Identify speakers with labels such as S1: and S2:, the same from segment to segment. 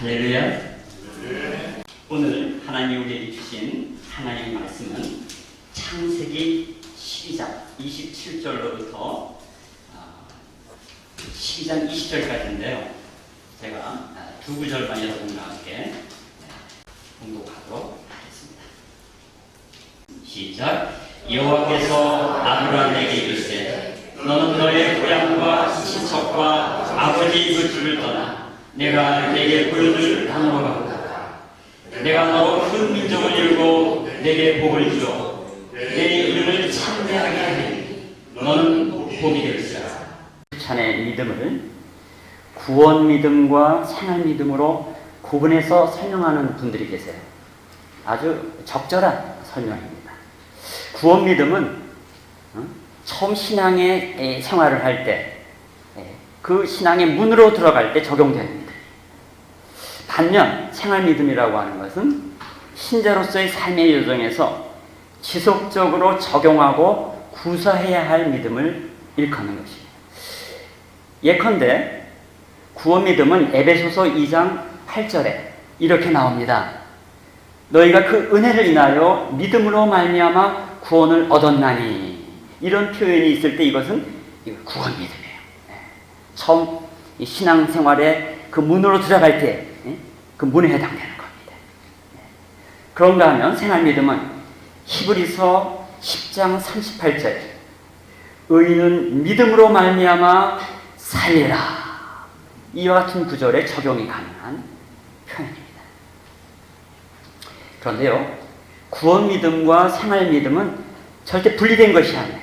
S1: 할렐루야. 오늘 하나님 우리에게 주신 하나님의 말씀은 창세기 12장 27절로부터 12장 20절까지인데요. 제가 두 구절만 여러분과 함께 공독하도록 하겠습니다. 시작. 여호와께서 아브라함에게 이르시되 너는 너의 고향과 친척과 아버지 그 집을 떠나 내가 내게 보여줄 땅으로 가보라. 내가 너로 큰 민족을 이루고 내게 복을 주어 내 이름을 찬대하게 하리니 너는 복이 될지라. 크리스찬의 믿음을 구원 믿음과 생활 믿음으로 구분해서 설명하는 분들이 계세요. 아주 적절한 설명입니다. 구원 믿음은 처음 신앙의 생활을 할 때 그 신앙의 문으로 들어갈 때 적용됩니다. 반면 생활 믿음이라고 하는 것은 신자로서의 삶의 여정에서 지속적으로 적용하고 구사해야 할 믿음을 일컫는 것입니다. 예컨대 구원 믿음은 에베소서 2장 8절에 이렇게 나옵니다. 너희가 그 은혜를 인하여 믿음으로 말미암아 구원을 얻었나니. 이런 표현이 있을 때 이것은 구원 믿음이에요. 처음 신앙생활에 그 문으로 들어갈 때 그 문에 해당되는 겁니다. 그런가 하면 생활 믿음은 히브리서 10장 38절 의인은 믿음으로 말미암아 살리라. 이와 같은 구절에 적용이 가능한 표현입니다. 그런데요, 구원 믿음과 생활 믿음은 절대 분리된 것이 아니에요.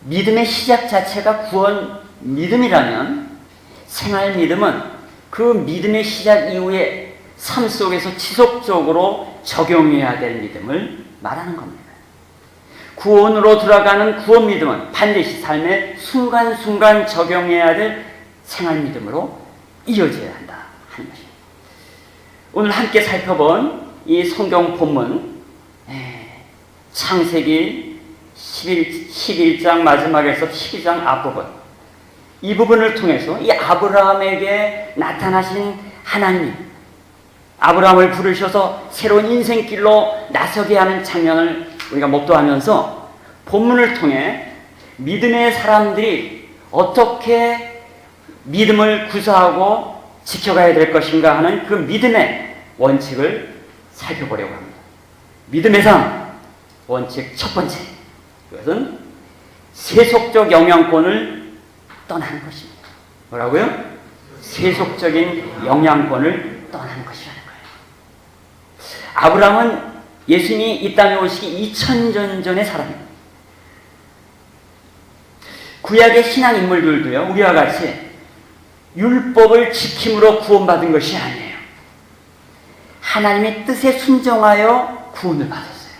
S1: 믿음의 시작 자체가 구원 믿음이라면 생활 믿음은 그 믿음의 시작 이후에 삶 속에서 지속적으로 적용해야 될 믿음을 말하는 겁니다. 구원으로 들어가는 구원 믿음은 반드시 삶의 순간순간 적용해야 될 생활 믿음으로 이어져야 한다 하는 것입니다. 오늘 함께 살펴본 이 성경 본문 창세기 11장 마지막에서 12장 앞부분, 이 부분을 통해서 이 아브라함에게 나타나신 하나님이 아브라함을 부르셔서 새로운 인생길로 나서게 하는 장면을 우리가 목도하면서 본문을 통해 믿음의 사람들이 어떻게 믿음을 구사하고 지켜가야 될 것인가 하는 그 믿음의 원칙을 살펴보려고 합니다. 믿음의 삶 원칙 첫 번째, 그것은 세속적 영향권을 떠나는 것입니다. 뭐라고요? 세속적인 영향권을 떠나는 것이라는 거예요. 아브라함은 예수님이 이 땅에 오시기 2000년 전의 사람입니다. 구약의 신앙 인물들도요, 우리와 같이 율법을 지킴으로 구원받은 것이 아니에요. 하나님의 뜻에 순종하여 구원을 받았어요.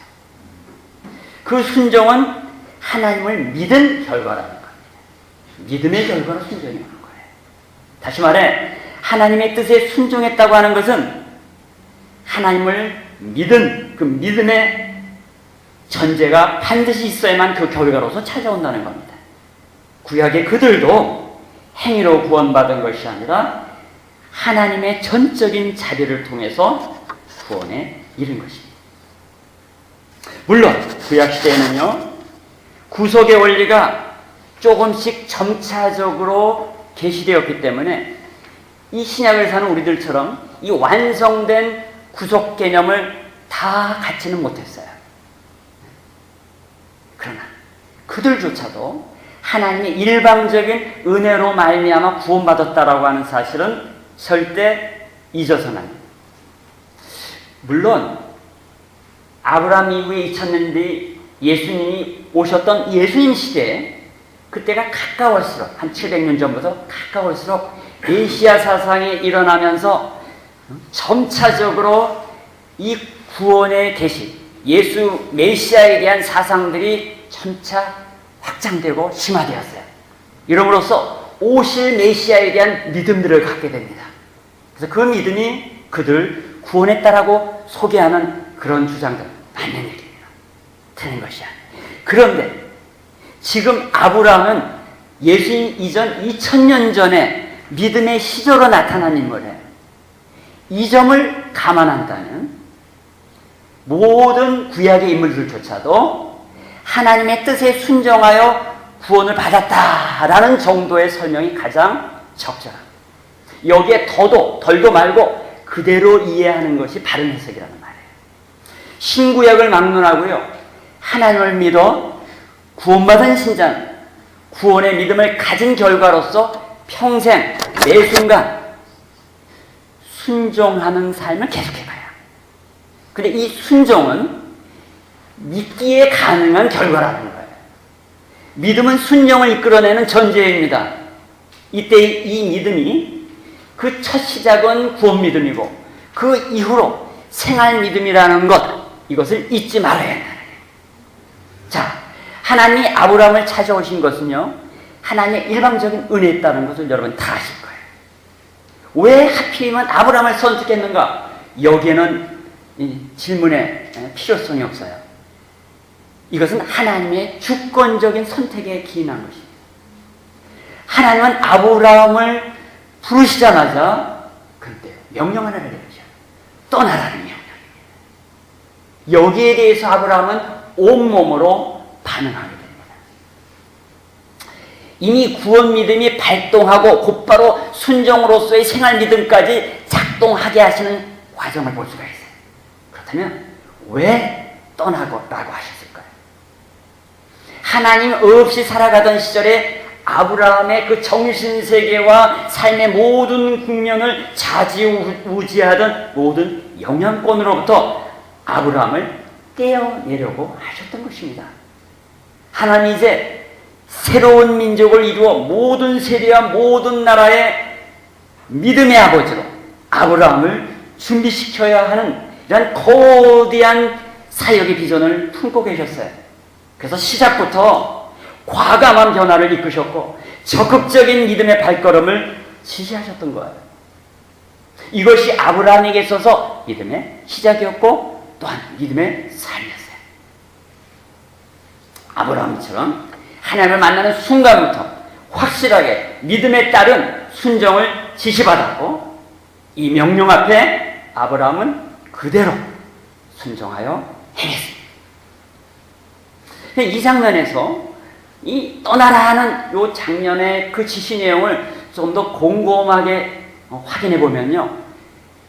S1: 그 순종은 하나님을 믿은 결과라는 겁니다. 믿음의 결과로 순종이 오는 거예요. 다시 말해 하나님의 뜻에 순종했다고 하는 것은 하나님을 믿은 그 믿음의 전제가 반드시 있어야만 그 결과로서 찾아온다는 겁니다. 구약의 그들도 행위로 구원받은 것이 아니라 하나님의 전적인 자비를 통해서 구원에 이른 것입니다. 물론 구약시대에는요, 구속의 원리가 조금씩 점차적으로 계시되었기 때문에 이 신약을 사는 우리들처럼 이 완성된 구속 개념을 다 갖지는 못했어요. 그러나 그들조차도 하나님의 일방적인 은혜로 말미암아 구원받았다라고 하는 사실은 절대 잊어서는 안 돼요. 물론 아브라함 이후에 2000년 뒤 예수님이 오셨던 예수님 시대에 그때가 가까울수록 한 700년 전부터 가까울수록 메시아 사상이 일어나면서 점차적으로 이 구원의 계시, 예수 메시아에 대한 사상들이 점차 확장되고 심화되었어요. 이름으로써 오실 메시아에 대한 믿음들을 갖게 됩니다. 그래서 그 믿음이 그들 구원했다라고 소개하는 그런 주장들, 맞는 얘기입니다. 틀린 것이 아니에요. 그런데 지금 아브라함은 예수님 이전 2000년 전에 믿음의 시조로 나타난 인물이에요. 이 점을 감안한다면 모든 구약의 인물들조차도 하나님의 뜻에 순종하여 구원을 받았다라는 정도의 설명이 가장 적절합니다. 여기에 더도 덜도 말고 그대로 이해하는 것이 바른 해석이라는 말이에요. 신구약을 막론하고요, 하나님을 믿어 구원받은 신자는 구원의 믿음을 가진 결과로서 평생 매 순간 순종하는 삶을 계속해가요. 근데 이 순종은 믿기에 가능한 결과라는 거예요. 믿음은 순종을 이끌어내는 전제입니다. 이때 이 믿음이 그 첫 시작은 구원 믿음이고 그 이후로 생활 믿음이라는 것, 이것을 잊지 말아야 한다는 거예요. 자, 하나님이 아브라함을 찾아오신 것은요, 하나님의 일방적인 은혜였다는 것을 여러분 다 아실 거예요. 왜 하필이면 아브라함을 선택했는가? 여기에는 질문의 필요성이 없어요. 이것은 하나님의 주권적인 선택에 기인한 것입니다. 하나님은 아브라함을 부르시자마자 그때 명령 하나를 내리죠. 떠나라는 명령입니다. 여기에 대해서 아브라함은 온몸으로 반응하게 됩니다. 이미 구원 믿음이 발동하고 곧바로 순종으로서의 생활 믿음까지 작동하게 하시는 과정을 볼 수가 있어요. 그렇다면 왜 떠나라고 하셨을까요? 하나님 없이 살아가던 시절에 아브라함의 그 정신세계와 삶의 모든 국면을 좌지우지하던 모든 영향권으로부터 아브라함을 떼어내려고 하셨던 것입니다. 하나님이 이제 새로운 민족을 이루어 모든 세대와 모든 나라의 믿음의 아버지로 아브라함을 준비시켜야 하는 이런 거대한 사역의 비전을 품고 계셨어요. 그래서 시작부터 과감한 변화를 이끄셨고 적극적인 믿음의 발걸음을 지시하셨던 거예요. 이것이 아브라함에게 있어서 믿음의 시작이었고 또한 믿음의 삶이었어요. 아브라함처럼 하나님을 만나는 순간부터 확실하게 믿음에 따른 순종을 지시받았고 이 명령 앞에 아브라함은 그대로 순종하여 행했습니다. 이 장면에서 이 떠나라 하는 이 장면의 그 지시 내용을 좀 더 곰곰하게 확인해 보면요,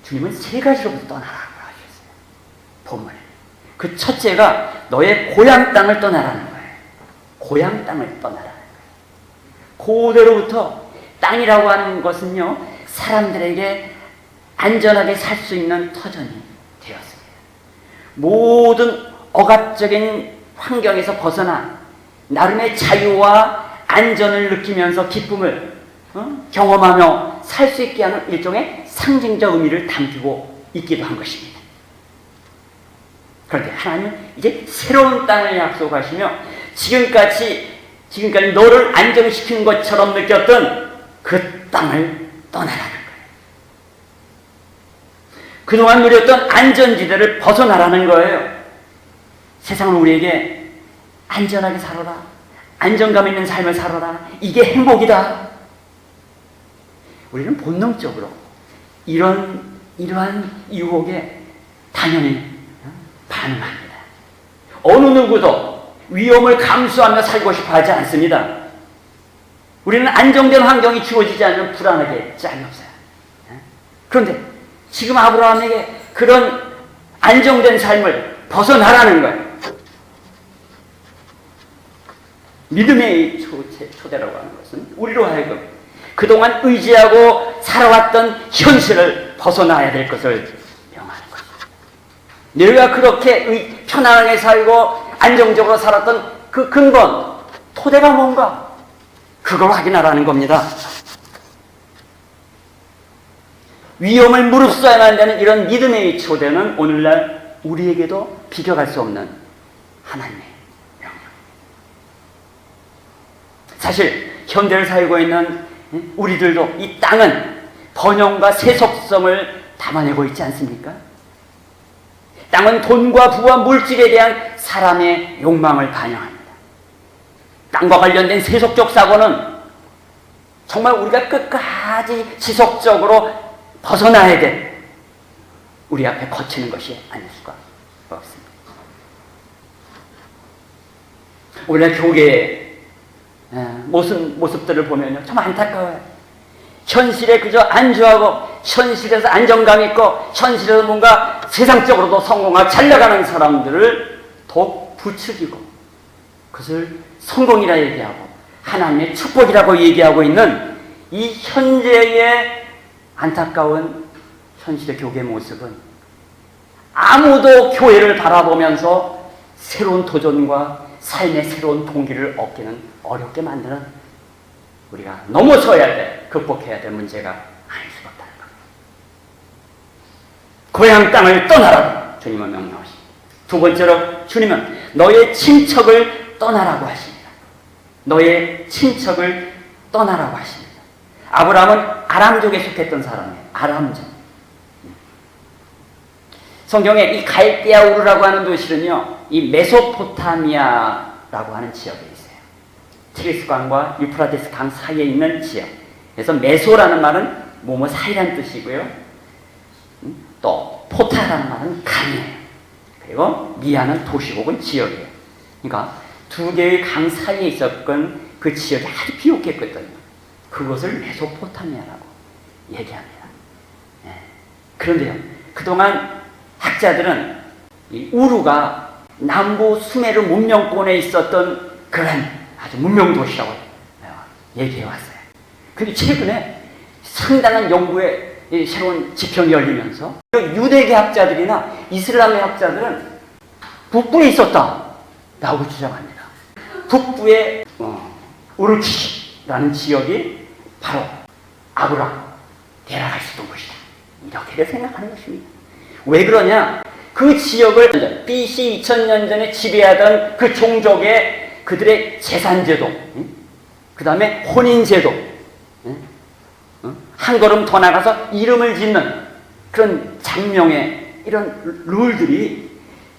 S1: 주님은 세 가지로부터 떠나라고 하셨어요. 본문에. 그 첫째가 너의 고향 땅을 떠나라는 거예요. 고향 땅을 떠나라는 거예요. 그대로부터 땅이라고 하는 것은요, 사람들에게 안전하게 살 수 있는 터전이 되었습니다. 모든 억압적인 환경에서 벗어나 나름의 자유와 안전을 느끼면서 기쁨을 경험하며 살 수 있게 하는 일종의 상징적 의미를 담고 있기도 한 것입니다. 그런데 하나님은 이제 새로운 땅을 약속하시며 지금까지 너를 안정시키는 것처럼 느꼈던 그 땅을 떠나라는 거예요. 그동안 누렸던 안전지대를 벗어나라는 거예요. 세상은 우리에게 안전하게 살아라, 안정감 있는 삶을 살아라, 이게 행복이다. 우리는 본능적으로 이러한 유혹에 당연히 반응합니다. 어느 누구도 위험을 감수하며 살고 싶어 하지 않습니다. 우리는 안정된 환경이 주어지지 않으면 불안하게 짝이 없어요. 그런데 지금 아브라함에게 그런 안정된 삶을 벗어나라는 거예요. 믿음의 초대라고 하는 것은 우리로 하여금 그동안 의지하고 살아왔던 현실을 벗어나야 될 것을 명하는 것입니다. 내가 그렇게 편안하게 살고 안정적으로 살았던 그 근본, 토대가 뭔가? 그걸 확인하라는 겁니다. 위험을 무릅써야만 되는 이런 믿음의 초대는 오늘날 우리에게도 비교할 수 없는 하나님의 명령. 사실 현대를 살고 있는 우리들도 이 땅은 번영과 세속성을 담아내고 있지 않습니까? 땅은 돈과 부와 물질에 대한 사람의 욕망을 반영합니다. 땅과 관련된 세속적 사고는 정말 우리가 끝까지 지속적으로 벗어나야 될 우리 앞에 거치는 것이 아닐 수가 없습니다. 우리가 교계의 모습들을 보면요, 참 안타까워요. 현실에 그저 안주하고 현실에서 안정감 있고 현실에서 뭔가 세상적으로도 성공하고 잘 나가는 사람들을 더욱 부추기고 그것을 성공이라 얘기하고 하나님의 축복이라고 얘기하고 있는 이 현재의 안타까운 현실의 교회 모습은 아무도 교회를 바라보면서 새로운 도전과 삶의 새로운 동기를 얻기는 어렵게 만드는, 우리가 넘어서야 될, 극복해야 될 문제가 아닐 수 없다는 겁니다. 고향 땅을 떠나라고 주님은 명령하십니다. 두 번째로 주님은 너의 친척을 떠나라고 하십니다. 너의 친척을 떠나라고 하십니다. 아브라함은 아람족에 속했던 사람이에요. 아람족. 성경에 이 갈대아 우르라고 하는 도시는요, 이 메소포타미아라고 하는 지역에 있어요. 티리스 강과 유프라테스 강 사이에 있는 지역. 그래서 메소라는 말은 뭐뭐 사이라는 뜻이고요. 또 포타라는 말은 강이에요. 그리고 미아는 도시 혹은 지역이에요. 그러니까 두 개의 강 사이에 있었던 그 지역이 아주 비옥했거든요. 그것을 메소포타미아라고 얘기합니다. 예. 그런데요, 그동안 학자들은 이 우루가 남부 수메르 문명권에 있었던 그런 아주 문명 도시라고 얘기해 왔어요. 그런데 최근에 상당한 연구의 새로운 지평이 열리면서 유대계 학자들이나 이슬람의 학자들은 북부에 있었다라고 주장합니다. 북부의 우르키라는 지역이 바로 아브라함 데려갈 수 있던 것이다, 이렇게 생각하는 것입니다. 왜 그러냐? 그 지역을 BC 2000년 전에 지배하던 그 종족의 그들의 재산제도, 그 다음에 혼인제도, 한 걸음 더 나가서 이름을 짓는 그런 장명의 이런 룰들이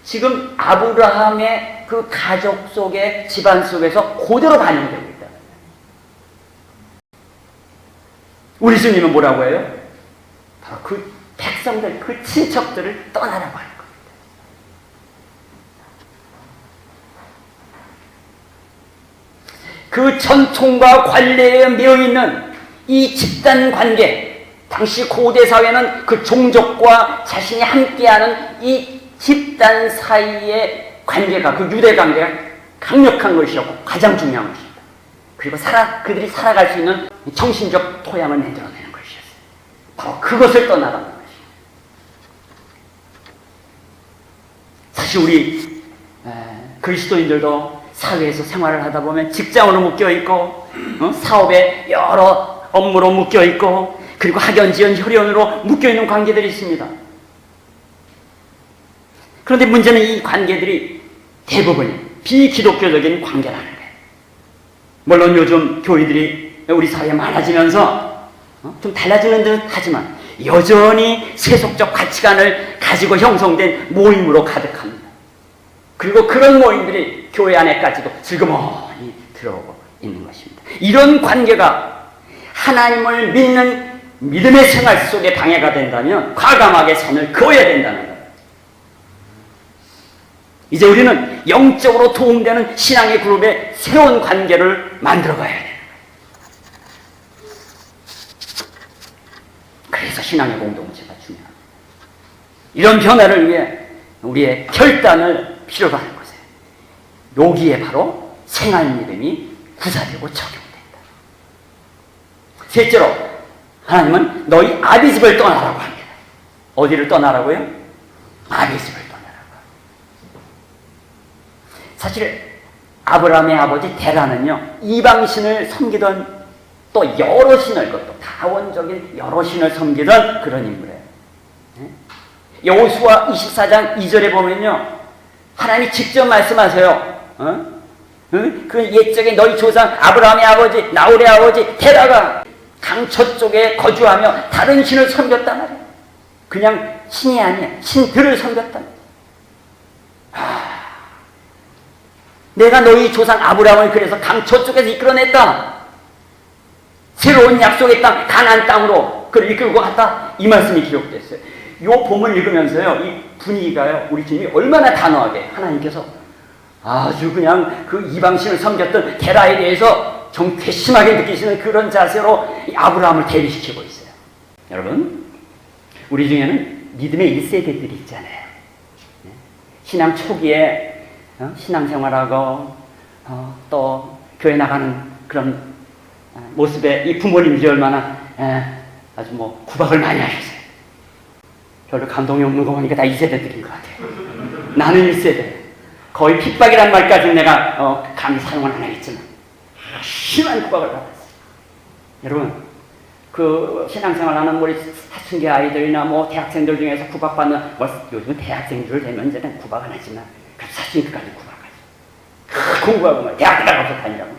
S1: 지금 아브라함의 그 가족 속의 집안 속에서 그대로 반영되고 있다. 우리 주님은 뭐라고 해요? 바로 그 백성들, 그 친척들을 떠나라고 하는 겁니다. 그 전통과 관례에 매여있는 이 집단 관계, 당시 고대 사회는 그 종족과 자신이 함께하는 이 집단 사이의 관계가, 그 유대 관계가 강력한 것이었고 가장 중요한 것입니다. 그리고 그들이 살아갈 수 있는 정신적 토양을 만들어내는 것이었어요. 바로 그것을 떠나라는 것입니다. 사실 우리 그리스도인들도 사회에서 생활을 하다 보면 직장으로 묶여있고, 사업에 여러 업무로 묶여있고, 그리고 학연, 지연, 혈연으로 묶여있는 관계들이 있습니다. 그런데 문제는 이 관계들이 대부분 비기독교적인 관계라는 거예요. 물론 요즘 교회들이 우리 사회에 많아지면서 좀 달라지는 듯 하지만 여전히 세속적 가치관을 가지고 형성된 모임으로 가득합니다. 그리고 그런 모임들이 교회 안에까지도 슬그머니 들어오고 있는 것입니다. 이런 관계가 하나님을 믿는 믿음의 생활 속에 방해가 된다면 과감하게 선을 그어야 된다는 거예요. 이제 우리는 영적으로 도움되는 신앙의 그룹의 새로운 관계를 만들어가야 돼요. 그래서 신앙의 공동체가 중요합니다. 이런 변화를 위해 우리의 결단을 필요로 하는 것이에요. 여기에 바로 생활 믿음이 구사되고 적용된다. 셋째로, 하나님은 너희 아비집을 떠나라고 합니다. 어디를 떠나라고요? 아비집을 떠나라고. 사실 아브라함의 아버지 데라는요, 이방신을 섬기던, 또 여러 신을, 그것도 다원적인 여러 신을 섬기던 그런 인물이에요. 여호수아 24장 2절에 보면요, 하나님이 직접 말씀하세요. 그 옛적에 너희 조상 아브라함의 아버지 나홀의 아버지 데라가 강처 쪽에 거주하며 다른 신을 섬겼단 말이에요. 그냥 신이 아니야, 신들을 섬겼단 말이에요. 내가 너희 조상 아브라함을 그래서 강처 쪽에서 이끌어냈다. 새로운 약속의 땅 가나안 땅으로 그를 이끌고 갔다. 이 말씀이 기록됐어요. 이 본문을 읽으면서요, 이 분위기가요, 우리 주님이 얼마나 단호하게 하나님께서 아주 그냥 그 이방신을 섬겼던 게라에 대해서 좀 괘씸하게 느끼시는 그런 자세로 이 아브라함을 대비시키고 있어요. 여러분, 우리 중에는 믿음의 1세대들이 있잖아요. 신앙 초기에 신앙생활하고 또 교회 나가는 그런 모습에 이 부모님들이 얼마나 아주 뭐 구박을 많이 하셨어요. 별로 감동이 없는 거 보니까 다 2세대들인 것 같아요. 나는 1세대. 거의 핍박이란 말까지는 내가 감히 사용은 안 하겠지만 심한 구박을 받았어요. 여러분, 그 신앙생활하는 우리 사춘기 아이들이나 뭐 대학생들 중에서 구박받는, 요즘은 대학생들 되면 이제는 구박 안 하지만 사춘기까지 구박하죠. 공부하고 말 대학 들어가서 다니라고.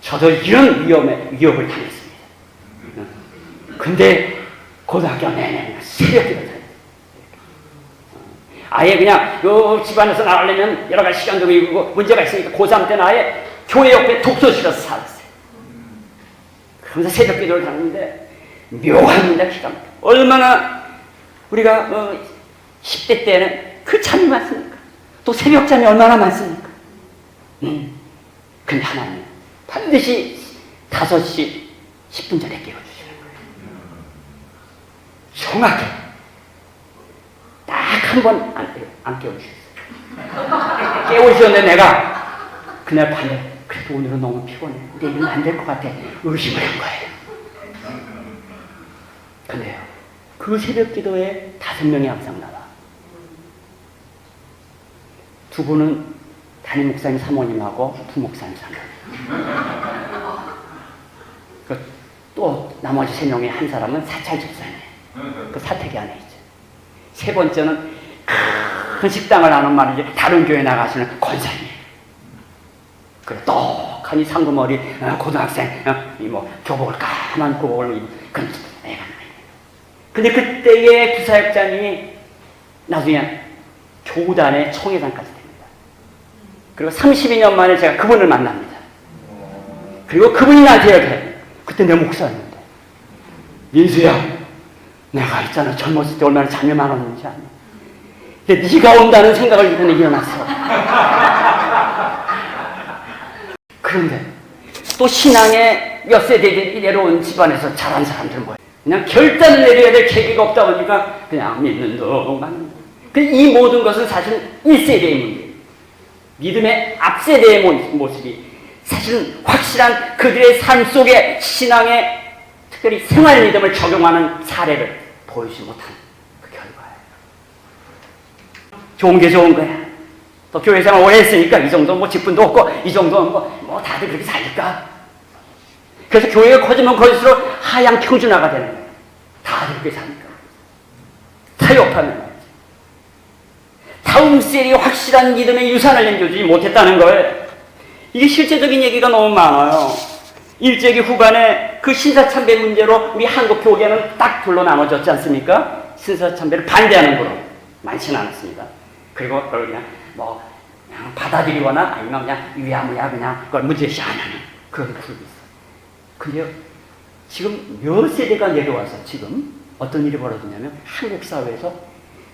S1: 저도 이런 위협을 당했습니다. 근데 고등학교 내내 새벽기도 다녔어요. 아예 그냥 요 집안에서 나가려면 여러 가지 시간도 있고 문제가 있으니까 고3 때는 아예 교회 옆에 독서실에서 살았어요. 그러면서 새벽 기도를 하는데 묘합니다. 기가 막혀. 얼마나 우리가 10대 때는 그 잠이 많습니까? 또 새벽 잠이 얼마나 많습니까? 근데 하나님 반드시 5시 10분 전에 깨워주시는 거예요. 정확히 딱 한 번 안 깨워주셨어요. 깨워주셨는데 내가 그날 밤에 그래도 오늘은 너무 피곤해. 내일은 안 될 것 같아. 의심을 한 거예요. 근데요, 그 새벽 기도에 5명이 항상 나와. 2분은 담임 목사님 사모님하고 부목사님 사모님. 또 나머지 3명의 한 사람은 사찰 집사님. 그 사택이 안에 있죠. 3번째는 큰 식당을 하는 말이지 다른 교회 나가시는 권사님. 그래 떡하니 상구머리 고등학생 뭐 교복을 까만 교복을 입은 그런 애가 나요. 근데 그때의 부사역장이 나중에 교단의 총회장까지 됩니다. 그리고 32년 만에 제가 그분을 만납니다. 그리고 그분이 나한테 이야기해요. 그때 내 목사였는데, 민수야, 내가 있잖아 젊었을 때 얼마나 잠이 많았는지 아니? 근데 네가 온다는 생각을 이번에 일어났어. 그런데 또 신앙의 몇 세대들이 내려온 집안에서 자란 사람들 뭐예요? 그냥 결단을 내려야 될 계기가 없다 보니까 그냥 믿는 동안. 이 모든 것은 사실 1세대의 문제. 믿음의 앞세대의 모습이 사실은 확실한 그들의 삶 속에 신앙의 특별히 생활 믿음을 적용하는 사례를 보여주지 못한 그 결과예요. 좋은 게 좋은 거야. 또 교회 생활 오래 했으니까 이 정도 뭐 직분도 없고 이 정도는 뭐 다들 그렇게 살니까. 그래서 교회가 커지면 커질수록 하향 평준화가 되는 거예요. 다들 그렇게 사니까. 타협하는 거예요. 다음 세대에 확실한 믿음의 유산을 남겨주지 못했다는 거예요. 이게 실제적인 얘기가 너무 많아요. 1세기 후반에 그 신사참배 문제로 우리 한국 교계는 딱 둘로 나눠졌지 않습니까? 신사참배를 반대하는 그룹 많지는 않았습니다. 그리고 그걸 그냥 그냥 받아들이거나 아니면 그냥 유야무야 그냥 그걸 문제시 안 하는 그런 그룹이 있어요. 근데요, 지금 몇 세대가 내려와서 지금 어떤 일이 벌어지냐면 한국 사회에서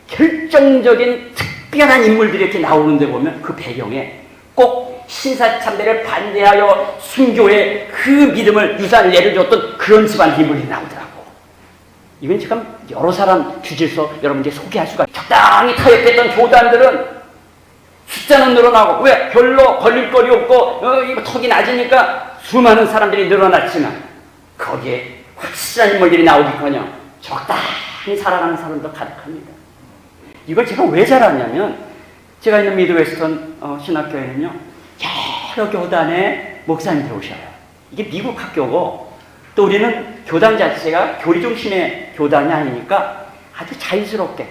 S1: 결정적인 특별한 인물들이 이렇게 나오는데 보면 그 배경에 꼭 신사참배를 반대하여 순교의 그 믿음을 유산을 내려줬던 그런 집안 인물이 나오더라고. 이건 지금 여러 사람 주제에서 여러분께 소개할 수가 있어요. 적당히 타협했던 교단들은 숫자는 늘어나고, 왜? 별로 걸릴거리 없고 턱이 낮으니까 수많은 사람들이 늘어났지만 거기에 확실한 인물들이 나오기커녕 적당히 살아가는 사람도 가득합니다. 이걸 제가 왜 잘 아냐면, 제가 있는 미드웨스턴 신학교에는요 여러 교단의 목사님들이 오셔요. 이게 미국 학교고, 또 우리는 교단 자체가 교리 중심의 교단이 아니니까 아주 자연스럽게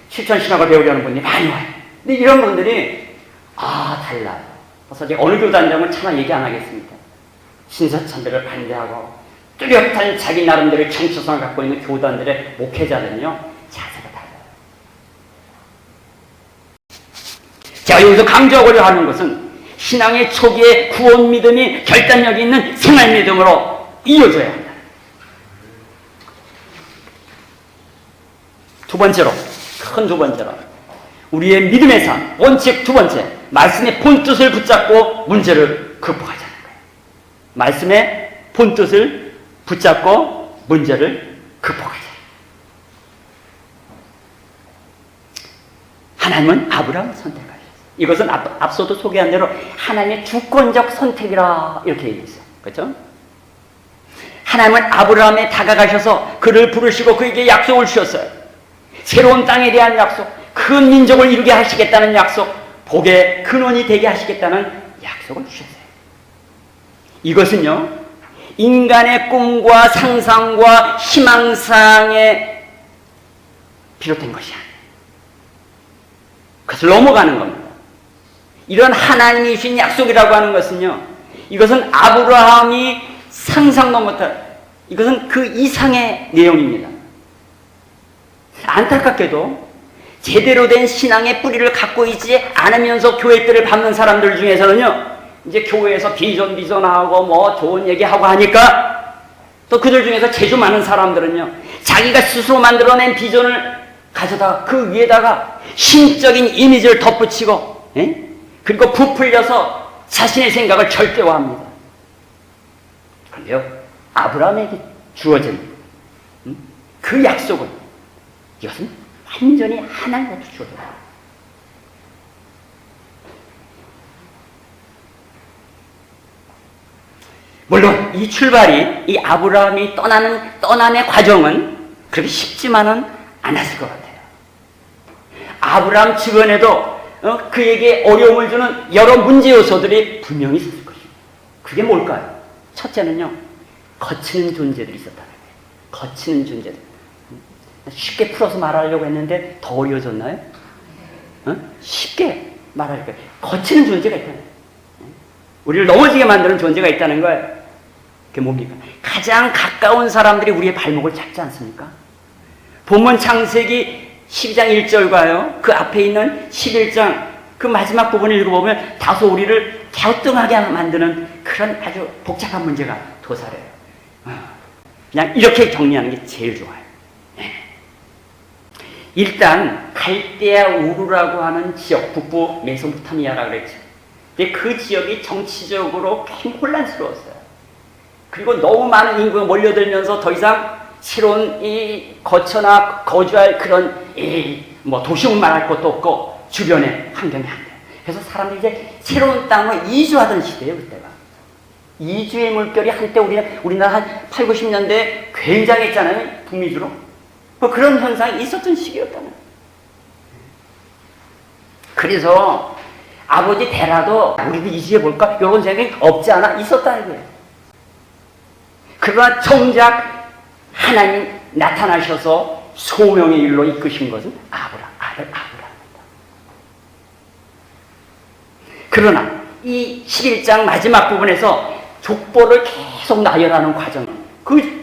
S1: 실천신학을 배우려는 분들이 많이 와요. 근데 이런 분들이 달라요. 그래서 제가 어느 교단장은 차마 얘기 안 하겠습니다. 신사참배를 반대하고 뚜렷한 자기 나름대로의 정체성을 갖고 있는 교단들의 목회자들은요 자세가 달라요. 제가 여기서 강조하고자 하는 것은 신앙의 초기에 구원 믿음이 결단력이 있는 생활 믿음으로 이어져야 한다. 두 번째로, 큰 두 번째로, 우리의 믿음의 삶, 원칙 두 번째, 말씀의 본뜻을 붙잡고 문제를 극복하자는 거예요. 말씀의 본뜻을 붙잡고 문제를 극복하자. 하나님은 아브라함을 선택하셨어요. 이것은 앞서도 소개한 대로 하나님의 주권적 선택이라 이렇게 얘기했어요. 그렇죠? 하나님은 아브라함에 다가가셔서 그를 부르시고 그에게 약속을 주셨어요. 새로운 땅에 대한 약속, 큰 민족을 이루게 하시겠다는 약속, 복의 근원이 되게 하시겠다는 약속을 주셨어요. 이것은요, 인간의 꿈과 상상과 희망상에 비롯된 것이 아니에요. 그것을 넘어가는 겁니다. 이런 하나님이 주신 약속이라고 하는 것은요, 이것은 아브라함이 상상도 못할, 이것은 그 이상의 내용입니다. 안타깝게도 제대로 된 신앙의 뿌리를 갖고 있지 않으면서 교회 때를 밟는 사람들 중에서는요, 이제 교회에서 비전하고 뭐 좋은 얘기하고 하니까 또 그들 중에서 재주 많은 사람들은요, 자기가 스스로 만들어낸 비전을 가져다가 그 위에다가 신적인 이미지를 덧붙이고, 그리고 부풀려서 자신의 생각을 절대화합니다. 그런데요, 아브라함에게 주어진 그 약속은, 이것은 완전히 하나님으로부터 주어져요. 물론 이 출발이, 이 아브라함이 떠남의 과정은 그렇게 쉽지만은 않았을 것 같아요. 아브라함 주변에도 그에게 어려움을 주는 여러 문제 요소들이 분명히 있었을 것입니다. 그게 뭘까요? 첫째는요, 거치는 존재들이 있었다는 거예요. 거치는 존재들. 쉽게 풀어서 말하려고 했는데 더 어려워졌나요? 쉽게 말하니까 거치는 존재가 있다는 거예요. 우리를 넘어지게 만드는 존재가 있다는 거예요. 그게 뭡니까? 가장 가까운 사람들이 우리의 발목을 잡지 않습니까? 본문 창세기 12장 1절과요, 그 앞에 있는 11장 그 마지막 부분을 읽어보면 다소 우리를 갸우뚱하게 만드는 그런 아주 복잡한 문제가 도사려요. 그냥 이렇게 정리하는 게 제일 좋아요. 일단 갈대아 우르라고 하는 지역, 북부 메소포타미아라고 그랬죠. 근데 그 지역이 정치적으로 굉장히 혼란스러웠어요. 그리고 너무 많은 인구가 몰려들면서 더 이상 새로운 이 거처나 거주할 그런 뭐 도시를 말할 것도 없고 주변에 환경이 안 돼요. 그래서 사람들이 이제 새로운 땅으로 이주하던 시대예요, 그때가. 이주의 물결이 한때 우리나라 한 8, 90년대에 굉장했잖아요, 북미주로. 뭐 그런 현상이 있었던 시기였다는. 그래서 아버지 대라도 우리도 이주해볼까? 이런 생각이 없지 않아 있었다는 거예요. 그러나 정작 하나님 나타나셔서 소명의 일로 이끄신 것은 아들 아브라함입니다. 그러나 이 11장 마지막 부분에서 족보를 계속 나열하는 과정, 그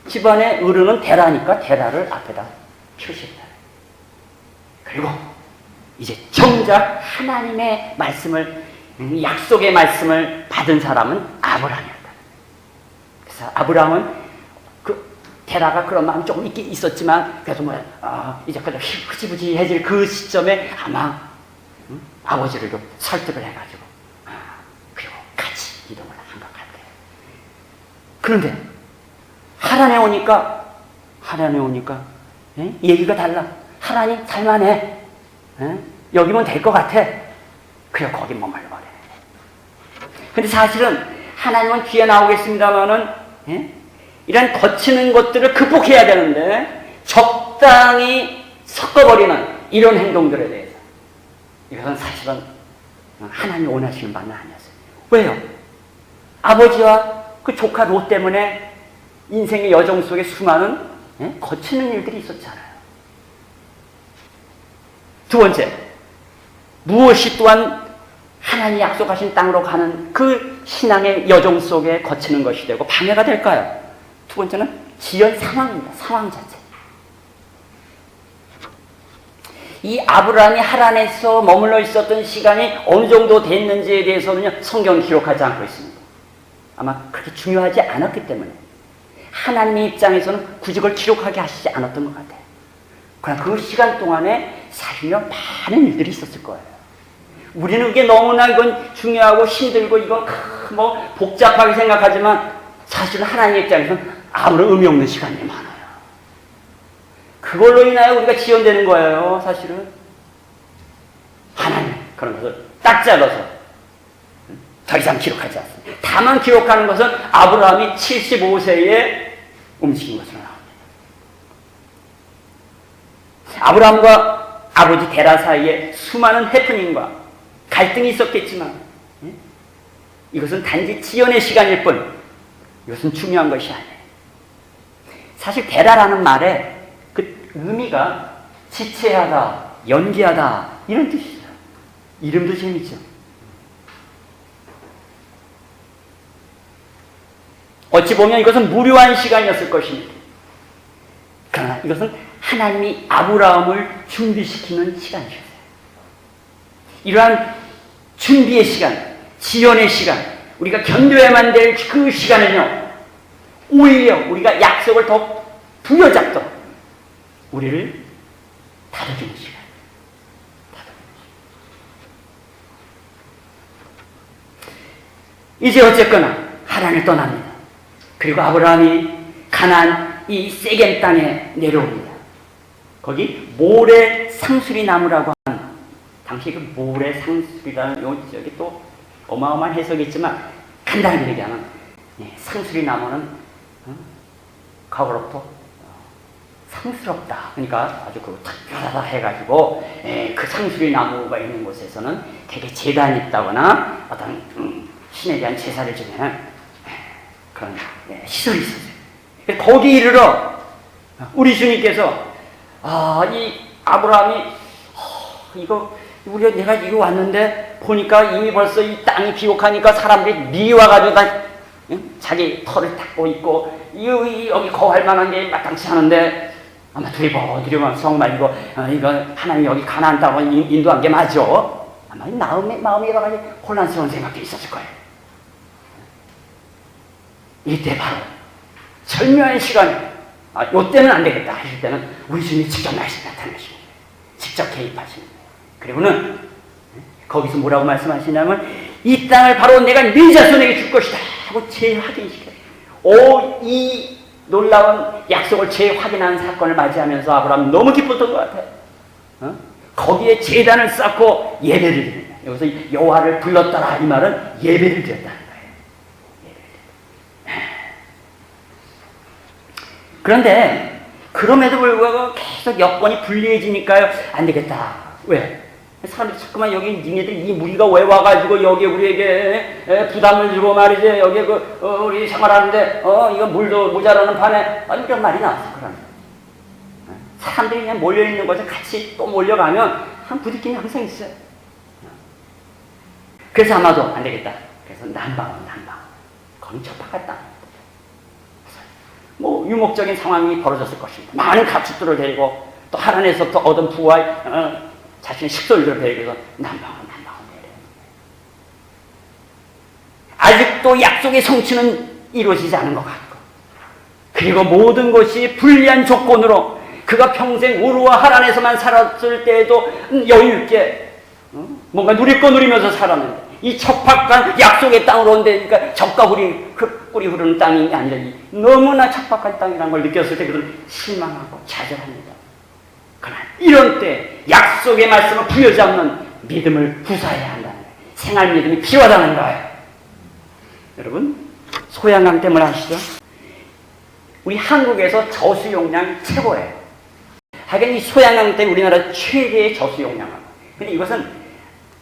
S1: 집안의 어른은 데라니까 데라를 앞에다 표시했다. 그리고 이제 정작 하나님의 말씀을, 약속의 말씀을 받은 사람은 아브라함이었다. 그래서 아브라함은 그 데라가 그런 마음이 조금 있었지만 그래도 이제 그냥 흐지부지해질 그 시점에 아마 아버지를 좀 설득을 해가지고 그리고 같이 이동을 한 것 같아요. 그런데 하란에 오니까 얘기가 달라. 하란이 살만해. 여기면 될 것 같아. 그래 거기 머물러버려. 근데 사실은 하나님은 뒤에 나오겠습니다만은 이런 거치는 것들을 극복해야 되는데 적당히 섞어버리는 이런 행동들에 대해서 이것은 사실은 하나님이 원하시는 바는 아니었어요. 왜요? 아버지와 그 조카 롯 때문에 인생의 여정 속에 수많은 거치는 일들이 있었잖아요. 두 번째, 무엇이 또한 하나님이 약속하신 땅으로 가는 그 신앙의 여정 속에 거치는 것이 되고 방해가 될까요? 두 번째는 지연 상황입니다. 상황 자체. 이 아브라함이 하란에서 머물러 있었던 시간이 어느 정도 됐는지에 대해서는 성경은 기록하지 않고 있습니다. 아마 그렇게 중요하지 않았기 때문에 하나님의 입장에서는 굳이 그걸 기록하게 하시지 않았던 것 같아요. 그러나 그 시간 동안에 사실은 많은 일들이 있었을 거예요. 우리는 그게 너무나 이건 중요하고 힘들고 이건 뭐 복잡하게 생각하지만 사실은 하나님 입장에서는 아무런 의미 없는 시간이 많아요. 그걸로 인하여 우리가 지연되는 거예요, 사실은. 하나님 그런 것을 딱 잘라서 더 이상 기록하지 않습니다. 다만 기록하는 것은 아브라함이 75세에 움직인 것으로 나옵니다. 아브라함과 아버지 데라 사이에 수많은 해프닝과 갈등이 있었겠지만 이것은 단지 지연의 시간일 뿐 이것은 중요한 것이 아니에요. 사실 데라라는 말에 그 의미가 지체하다, 연기하다 이런 뜻이죠. 이름도 재밌죠. 어찌 보면 이것은 무료한 시간이었을 것입니다. 그러나 이것은 하나님이 아브라함을 준비시키는 시간이었어요. 이러한 준비의 시간, 지연의 시간, 우리가 견뎌야만 될 그 시간은요, 오히려 우리가 약속을 더 부여잡도록 우리를 다독이는 시간. 이제 어쨌거나 하란을 떠납니다. 그리고 아브라함이 가나안 이 세겜 땅에 내려옵니다. 거기 모래 상수리 나무라고 하는, 당시 그 모래 상수리라는 여기 또 어마어마한 해석이 있지만 간단하게 얘기하면 상수리 나무는 과거로부터 상스럽다. 그러니까 아주 그 특별하다 해가지고 그 상수리 나무가 있는 곳에서는 되게 제단이 있다거나 어떤 신에 대한 제사를 지내는 그런 시설이 있었어요. 거기 이르러 우리 주님께서 이 아브라함이 이거 내가 이거 왔는데 보니까 이미 벌써 이 땅이 비옥하니까 사람들이 미와가지고 다 자기 털을 닦고 있고 여기 거할 만한 게 마땅치 않은데 아마 두리번두리번 정말 이거 하나님 여기 가나안 땅으로 인도한 게 맞아? 아마 마음에 여러 가지 혼란스러운 생각도 있었을 거예요. 이때 바로 절묘한 시간에 요때는 안 되겠다 하실 때는 우리 주님이 직접 나타나십니다. 직접 개입하시는 거예요. 그리고는 거기서 뭐라고 말씀하시냐면 이 땅을 바로 내가 네 자손에게 줄 것이다 하고 재확인시켜요. 이 놀라운 약속을 재확인한 사건을 맞이하면서 아브라함 너무 기뻤던 것 같아요. 거기에 제단을 쌓고 예배를 드립니다. 여기서 여호와를 불렀더라 이 말은 예배를 드렸다는 거예요. 그런데 그럼에도 불구하고 계속 여건이 불리해지니까요. 안 되겠다. 왜? 사람들이 자꾸만 여기 니네들 이 무리가 왜 와가지고 여기 우리에게 부담을 주고 말이지 여기 우리 생활하는데 이거 물도 모자라는 판에 이런 말이 나왔어. 그러면 사람들이 그냥 몰려있는 곳에 같이 또 몰려가면 한 부딪힘이 항상 있어요. 그래서 아마도 안 되겠다. 그래서 난방 거기 적합한 땅. 뭐 유목적인 상황이 벌어졌을 것입니다. 많은 가축들을 데리고 또 하란에서부터 얻은 부와 자신의 식솔들을 데리고서 난방을 내려요. 아직도 약속의 성취는 이루어지지 않은 것 같고 그리고 모든 것이 불리한 조건으로 그가 평생 우르와 하란에서만 살았을 때에도 여유있게 뭔가 누릴 거 누리면서 살았는데 이 척박한 약속의 땅으로 온데 그러니까 적과 꿀이 흐르는 땅이 아니라 너무나 척박한 땅이라는 걸 느꼈을 때 그는 실망하고 좌절합니다. 그러나 이런 때 약속의 말씀을 부여잡는 믿음을 구사해야 한다는 거예요. 생활 믿음이 필요하다는 거예요. 여러분 소양강댐을 아시죠? 우리 한국에서 저수 용량 최고예요. 하긴 이 소양강댐 우리나라 최대의 저수 용량이에요. 근데 이것은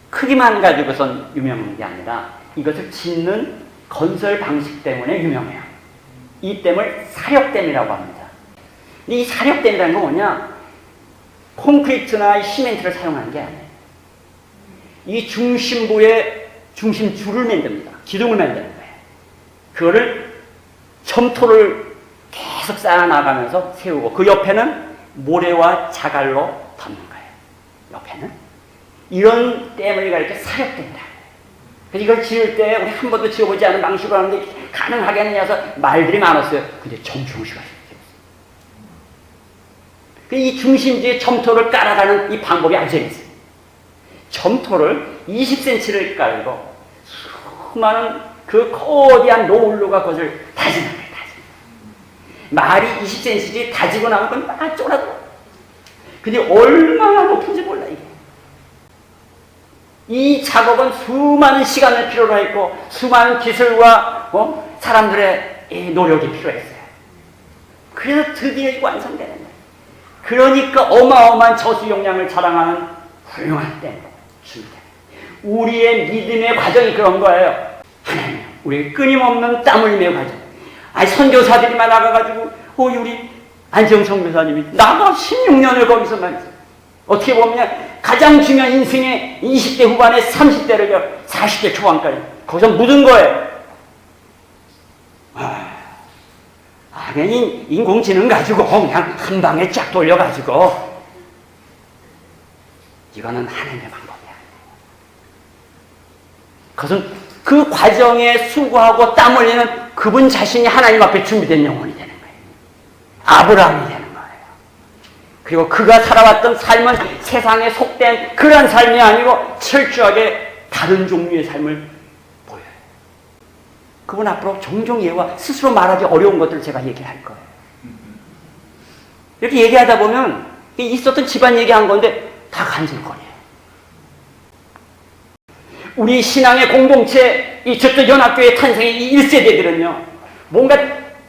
S1: 크기만 가지고선 유명한 게 아니라 이것을 짓는 건설 방식 때문에 유명해요. 이 댐을 사력댐이라고 합니다. 근데 이 사력댐이라는 건 뭐냐? 콘크리트나 시멘트를 사용하는 게 아니에요. 이 중심부에 중심줄을 만듭니다. 기둥을 만드는 거예요. 그거를 점토를 계속 쌓아나가면서 세우고 그 옆에는 모래와 자갈로 덮는 거예요. 옆에는. 이런 댐을 가리켜 사력댐이다. 그래서 이걸 지을 때 우리 한 번도 지어보지 않은 방식으로 하는데 가능하겠느냐 해서 말들이 많았어요. 근데 정충호 씨가 이 중심지에 점토를 깔아가는 이 방법이 알려져 있어요. 점토를 20cm를 깔고 수많은 그 거대한 노을로가 그것을 다지는 거예요. 말이 20cm지 다지고 나면 그건 막 쫄아들어. 근데 얼마나 높은지 몰라 이게. 이 작업은 수많은 시간을 필요로 했고 수많은 기술과 사람들의 노력이 필요했어요. 그래서 드디어 이거 완성되는 거예요. 그러니까 어마어마한 저수 용량을 자랑하는 훌륭한 때입니다. 우리의 믿음의 과정이 그런 거예요. 하나님, 우리의 끊임없는 땀 흘림의 과정. 아니 선교사들이만 나가가지고 우리 안지영 선교사님이 나가 16년을 거기서만 있어요. 어떻게 보면 가장 중요한 인생의 20대 후반에 30대를 40대 초반까지 거기서 묻은 거예요. 그냥 인공지능 가지고 그냥 한 방에 쫙 돌려가지고 이거는 하나님의 방법이야. 그것은 그 과정에 수고하고 땀 흘리는 그분 자신이 하나님 앞에 준비된 영혼이 되는 거예요. 아브라함이 되는 거예요. 그리고 그가 살아왔던 삶은 세상에 속된 그런 삶이 아니고 철저하게 다른 종류의 삶을 보여요. 그분 앞으로 종종 예와 스스로 말하기 어려운 것들을 제가 얘기할 거예요. 이렇게 얘기하다 보면 있었던 집안 얘기한 건데 다 간질거려요. 우리 신앙의 공동체, 이 저쪽 연합교회 탄생의 이 1세대들은요, 뭔가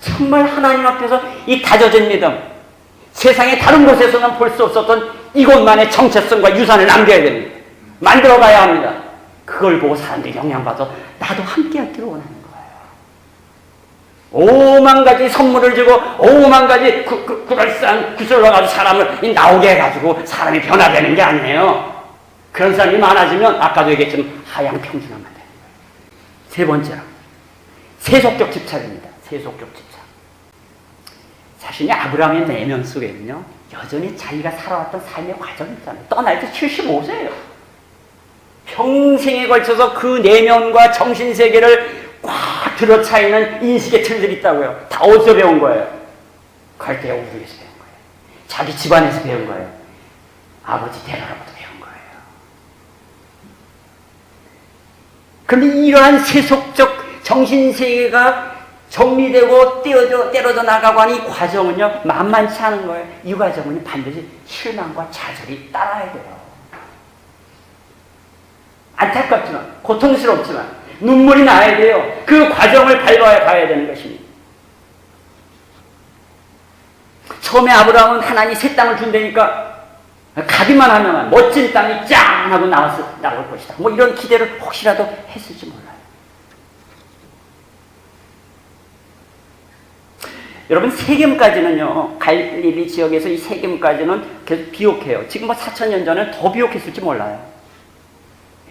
S1: 정말 하나님 앞에서 이 다져진 믿음, 세상의 다른 곳에서는 볼 수 없었던 이곳만의 정체성과 유산을 남겨야 됩니다. 만들어 가야 합니다. 그걸 보고 사람들이 영향받아서 나도 함께 하기를 원하는 거예요. 5만 가지 선물을 주고 5만 가지 그럴싸한 구슬로 가지고 사람을 나오게 해가지고 사람이 변화되는 게 아니에요. 그런 사람이 많아지면 아까도 얘기했지만 하향 평준화만 되는 거예요. 세 번째로 세속적 집착입니다. 세속적 집착. 사실 아브라함의 내면 속에는요 여전히 자기가 살아왔던 삶의 과정이 있잖아요. 떠날 때 75세예요. 평생에 걸쳐서 그 내면과 정신세계를 꽉 들어차 있는 인식의 틀들이 있다고요. 다 어디서 배운 거예요? 갈대아 우르에서 배운 거예요. 자기 집안에서 배운 거예요. 아버지 데라로부터 배운 거예요. 그런데 이러한 세속적 정신세계가 정리되고 떼어져 나가고 하는 이 과정은요 만만치 않은 거예요. 이 과정은 반드시 실망과 좌절이 따라야 돼요. 안타깝지만 고통스럽지만 눈물이 나야 돼요. 그 과정을 밟아야 가야 되는 것입니다. 처음에 아브라함은 하나님이 새 땅을 준다니까 가기만 하면 멋진 땅이 짱 하고 나올 것이다. 뭐 이런 기대를 혹시라도 했을지 몰라요. 여러분 세겜까지는요 갈릴리 지역에서 이 세겜까지는 계속 비옥해요. 지금 뭐 4,000년 전에 더 비옥했을지 몰라요.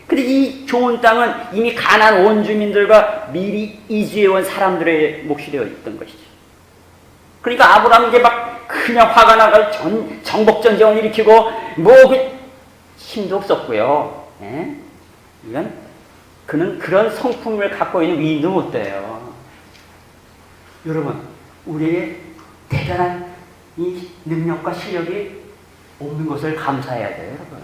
S1: 근데 이 좋은 땅은 이미 가나안 원주민들과 미리 이주해온 사람들의 몫이 되어 있던 것이죠. 그러니까 아브라함이 이제 막 그냥 화가 나가 정복전쟁을 일으키고 뭐 힘도 없었고요. 예? 이건 그는 그런 성품을 갖고 있는 위인도 못 돼요. 여러분 우리의 대단한 이 능력과 실력이 없는 것을 감사해야 돼요. 여러분.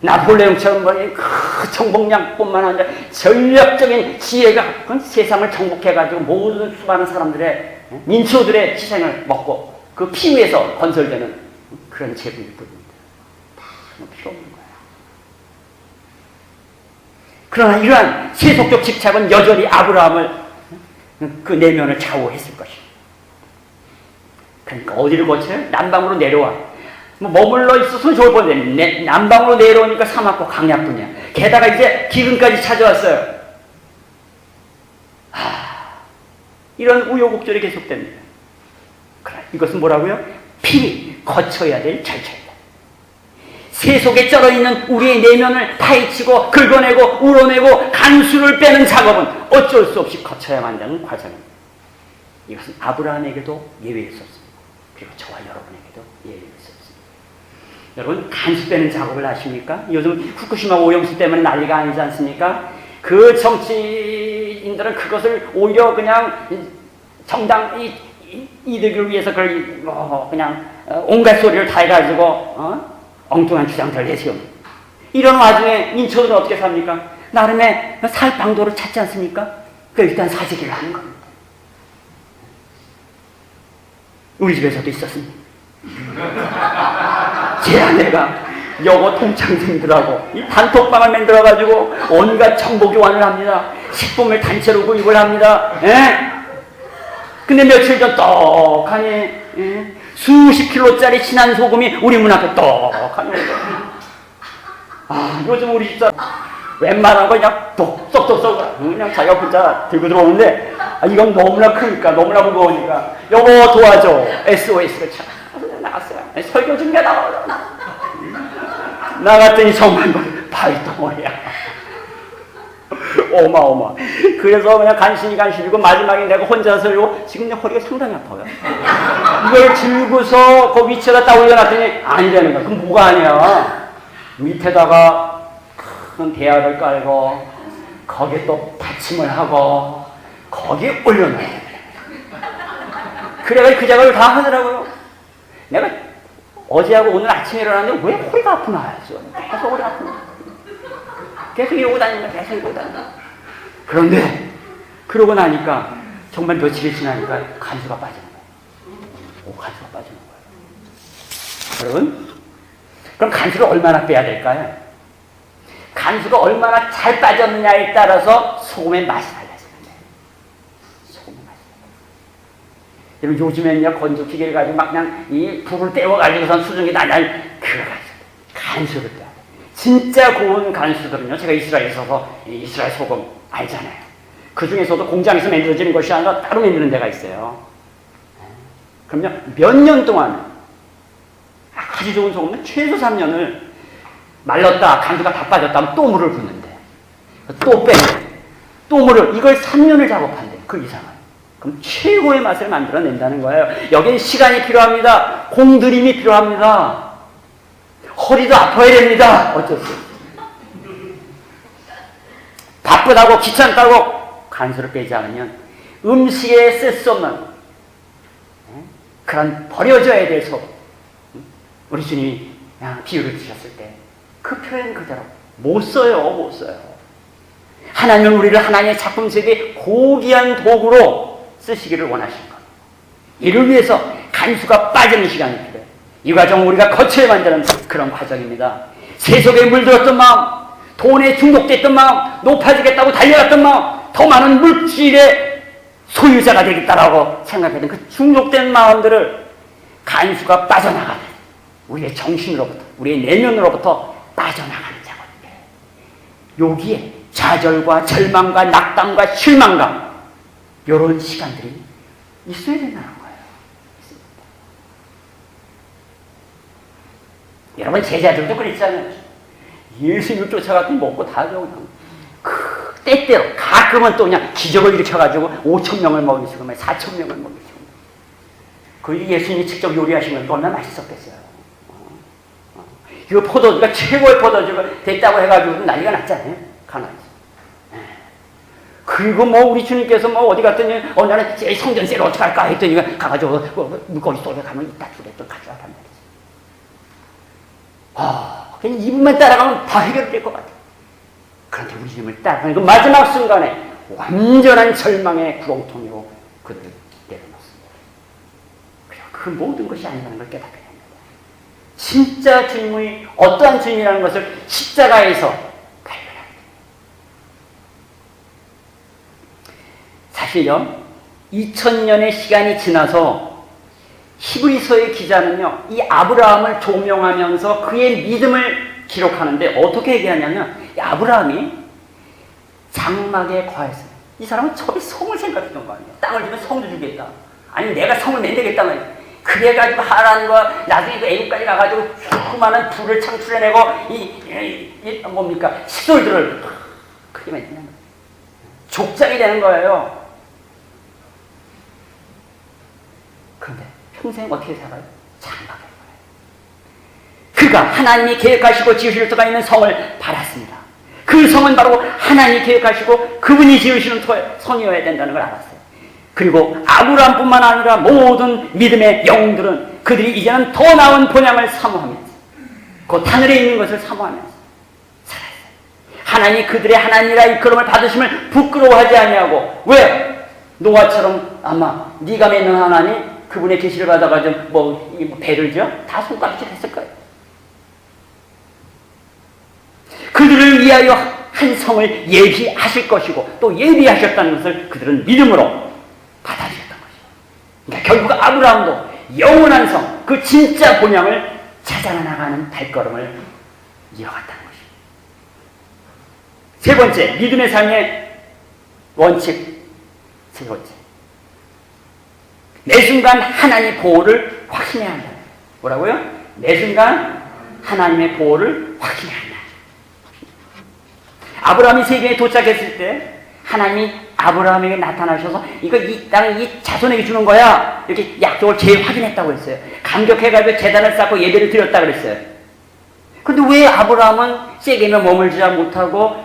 S1: 나폴레옹처럼 그 정복량뿐만 아니라 전략적인 지혜가 그건 세상을 정복해가지고 모든 수많은 사람들의 민초들의 희생을 먹고 그 피 위에서 건설되는 그런 제국일 뿐입니다. 다 필요 없는 거예요. 그러나 이러한 세속적 집착은 여전히 아브라함을 그 내면을 좌우했을 것입니다. 그러니까 어디를 거쳐요? 남방으로 내려와. 뭐 머물러 있었으면 좋을 뻔했는데 남방으로 내려오니까 사막과 강야뿐이야. 게다가 이제 기근까지 찾아왔어요. 이런 우여곡절이 계속됩니다. 이것은 뭐라고요? 필히 거쳐야 될 절차입니다. 세속에 쩔어있는 우리의 내면을 파헤치고 긁어내고 우러내고 간수를 빼는 작업은 어쩔 수 없이 거쳐야만 되는 과정입니다. 이것은 아브라함에게도 예외일 수 없습니다. 그리고 저와 여러분에게도 예외일 수 없습니다. 여러분 간수 빼는 작업을 아십니까? 요즘 후쿠시마 오염수 때문에 난리가 아니지 않습니까? 그 정치인들은 그것을 오히려 그냥 정당 이득을 위해서 그걸 그냥 온갖 소리를 다 해가지고 엉뚱한 주장들을 내세우는 이런 와중에 인천은 어떻게 삽니까? 나름의 살 방도를 찾지 않습니까? 그 일단 사재기를 하는 겁니다. 우리 집에서도 있었습니다. 제 아내가 여고 동창생들하고 이 단톡방을 만들어가지고 온갖 정보 교환을 합니다. 식품을 단체로 구입을 합니다. 예? 근데 며칠 전 떡하니 수십 킬로짜리 진한 소금이 우리 문 앞에 떡하니 요즘 우리 집사 웬만한 거 그냥 똑똑똑똑 그냥 자기가 혼자 들고 들어오는데 이건 너무나 크니까 너무나 무거우니까 여보 도와줘 SOS를 참 나갔어요. 설교 중에 나갔더니 정말 발덩어리야. 어마어마. 그래서 그냥 간신히고 마지막에 내가 혼자서 지금 내 허리가 상당히 아파요. 이걸 들고서 그 위치에다 딱 올려놨더니 안 되는 거야. 그럼 뭐가 아니야? 밑에다가 큰 대야를 깔고 거기에 또 받침을 하고 거기에 올려놔요. 그래가지고 그 작업을 다 하더라고요. 내가 어제하고 오늘 아침에 일어났는데 왜 허리가 아프나 했어. 계속 허리가 아프나. 계속 이러고 다니면 계속 이러고 다니면. 그런데 그러고 나니까 정말 며칠이 지나니까 간수가 빠지는 거예요. 간수가 빠지는 거예요. 여러분, 그럼 간수를 얼마나 빼야 될까요? 간수가 얼마나 잘 빠졌느냐에 따라서 소금의 맛이 달라지는데. 소금의 맛이 달라져요. 여러분 요즘에는요 건조기계를 가지고 막 그냥 이 불을 떼워가지고선 수증기 나날 그거 가지고 간수를 빼야 돼. 진짜 고운 간수들은요, 제가 이스라엘에 있어서 이스라엘 소금 알잖아요. 그 중에서도 공장에서 만들어지는 것이 아니라 따로 만드는 데가 있어요. 그럼요 몇 년 동안 아주 좋은 소금은 최소 3년을 말랐다 간수가 다 빠졌다면 또 물을 붓는데 또 빼는데 또 물을 이걸 3년을 작업한대. 그 이상은. 그럼 최고의 맛을 만들어낸다는 거예요. 여기는 시간이 필요합니다. 공들임이 필요합니다. 허리도 아파야 됩니다. 어쩔 수 없어요. 바쁘다고 귀찮다고 간수를 빼지 않으면 음식에 쓸 수 없는 그런 버려져야 될 소금. 우리 주님이 비유를 주셨을 때 그 표현 그대로 못 써요. 하나님은 우리를 하나님의 작품 세계의 고귀한 도구로 쓰시기를 원하신 것. 이를 위해서 간수가 빠지는 시간이 필요해요. 이 과정은 우리가 거쳐야 만드는 그런 과정입니다. 세속에 물들었던 마음, 돈에 중독됐던 마음, 높아지겠다고 달려갔던 마음, 더 많은 물질의 소유자가 되겠다라고 생각했던 그 중독된 마음들을 간수가 빠져나가는 우리의 정신으로부터, 우리의 내면으로부터 빠져나가는 작업이에요. 여기에 좌절과 절망과 낙담과 실망감 이런 시간들이 있어야 된다는 거예요. 여러분 제자들도 그랬잖아요. 예수님을 쫓아갔더니 먹고 다 저고 그 때때로 가끔은 또 그냥 기적을 일으켜가지고 5,000명을 먹이시고 4,000명을 먹이시고 그 예수님이 직접 요리하신 건 얼마나 맛있었겠어요. 이거 포도주가 최고의 포도주가 됐다고 해가지고 난리가 났잖아요. 가나에서. 그리고 우리 주님께서 어디 갔더니 어느 날은 성전세를 어떻게 할까 했더니 가가지고 물고기 속에 가면 이따 주래 또 가져와란 말이지. 그냥 이분만 따라가면 다 해결될 것 같아. 그런데 우리 주님을 따라가는 그 마지막 순간에 완전한 절망의 구렁텅이로 그들을 내려놓습니다. 그리고 그 모든 것이 아니라는 걸 깨닫게 됩니다. 진짜 주님이 어떠한 주님이라는 것을 십자가에서 발견합니다. 사실요 2000년의 시간이 지나서 히브리서의 기자는요 이 아브라함을 조명하면서 그의 믿음을 기록하는데 어떻게 얘기하냐면 아브라함이 장막에 거했어요. 이 사람은 처음에 성을 생각했던 거 아니에요. 땅을 주면 성도 주겠다. 아니 내가 성을 만들겠다 말이에요. 그래가지고 하란과 나중에 그 애국까지 가가지고 수많은 불을 창출해내고 뭡니까 식솔들을 크게 만드는 거예요. 족장이 되는 거예요. 그런데 평생 어떻게 살아요? 장막에 거예요. 그가 하나님이 계획하시고 지으실 수가 있는 성을 바랐습니다. 그 성은 바로 하나님이 계획하시고 그분이 지으시는 성이어야 된다는 걸 알았어요. 그리고 아브라함뿐만 아니라 모든 믿음의 영웅들은 그들이 이제는 더 나은 본향을 사모하면서 곧 하늘에 있는 것을 사모하면서 살았어요. 하나님이 그들의 하나님이라 일컬음을 받으심을 부끄러워하지 아니하고, 왜? 노아처럼 아마 네가 맺는 하나님 그분의 계시를 받아가지고 뭐 배를 줘? 다 손가락질 했을 거예요. 그들을 위하여 한 성을 예비하실 것이고 또 예비하셨다는 것을 그들은 믿음으로 받아들였던 것이죠. 그러니까 결국 아브라함도 영원한 성, 그 진짜 본향을 찾아나가는 발걸음을 이어갔다는 것이죠. 세 번째, 믿음의 삶의 원칙 세 번째, 매 순간 하나님의 보호를 확신해야 한다. 뭐라고요? 매 순간 하나님의 보호를 확신해야 한다. 아브라함이 세계에 도착했을 때 하나님이 아브라함에게 나타나셔서 이거 이 땅을 이 자손에게 주는 거야, 이렇게 약속을 재확인했다고 했어요. 감격해가지고 제단을 쌓고 예배를 드렸다고 그랬어요. 근데 왜 아브라함은 세겜에 머물지 못하고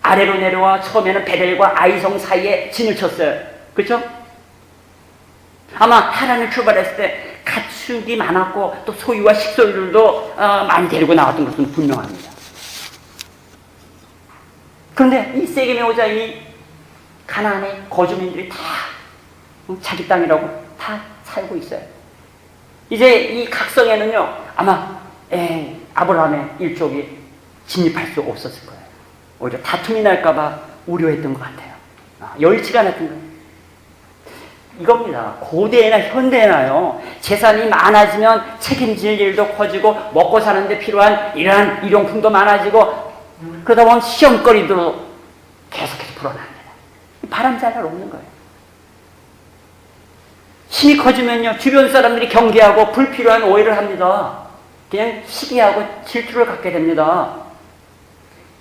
S1: 아래로 내려와 처음에는 베델과 아이성 사이에 진을 쳤어요. 그렇죠? 아마 하란을 출발했을 때 가축이 많았고 또 소유와 식솔들도 많이 데리고 나왔던 것은 분명합니다. 그런데 이 세겜에 오자 이 가나안의 거주민들이 다 자기 땅이라고 다 살고 있어요. 이제 이 각성에는요 아마 아브라함의 일족이 진입할 수 없었을 거예요. 오히려 다툼이 날까봐 우려했던 것 같아요. 여의치가 않았던 거예요. 이겁니다. 고대나 현대나요, 재산이 많아지면 책임질 일도 커지고 먹고 사는데 필요한 이러한 일용품도 많아지고 그러다 보면 시험거리도 계속해서 불어납니다. 바람 잘 없는 거예요. 힘이 커지면요 주변 사람들이 경계하고 불필요한 오해를 합니다. 그냥 시기하고 질투를 갖게 됩니다.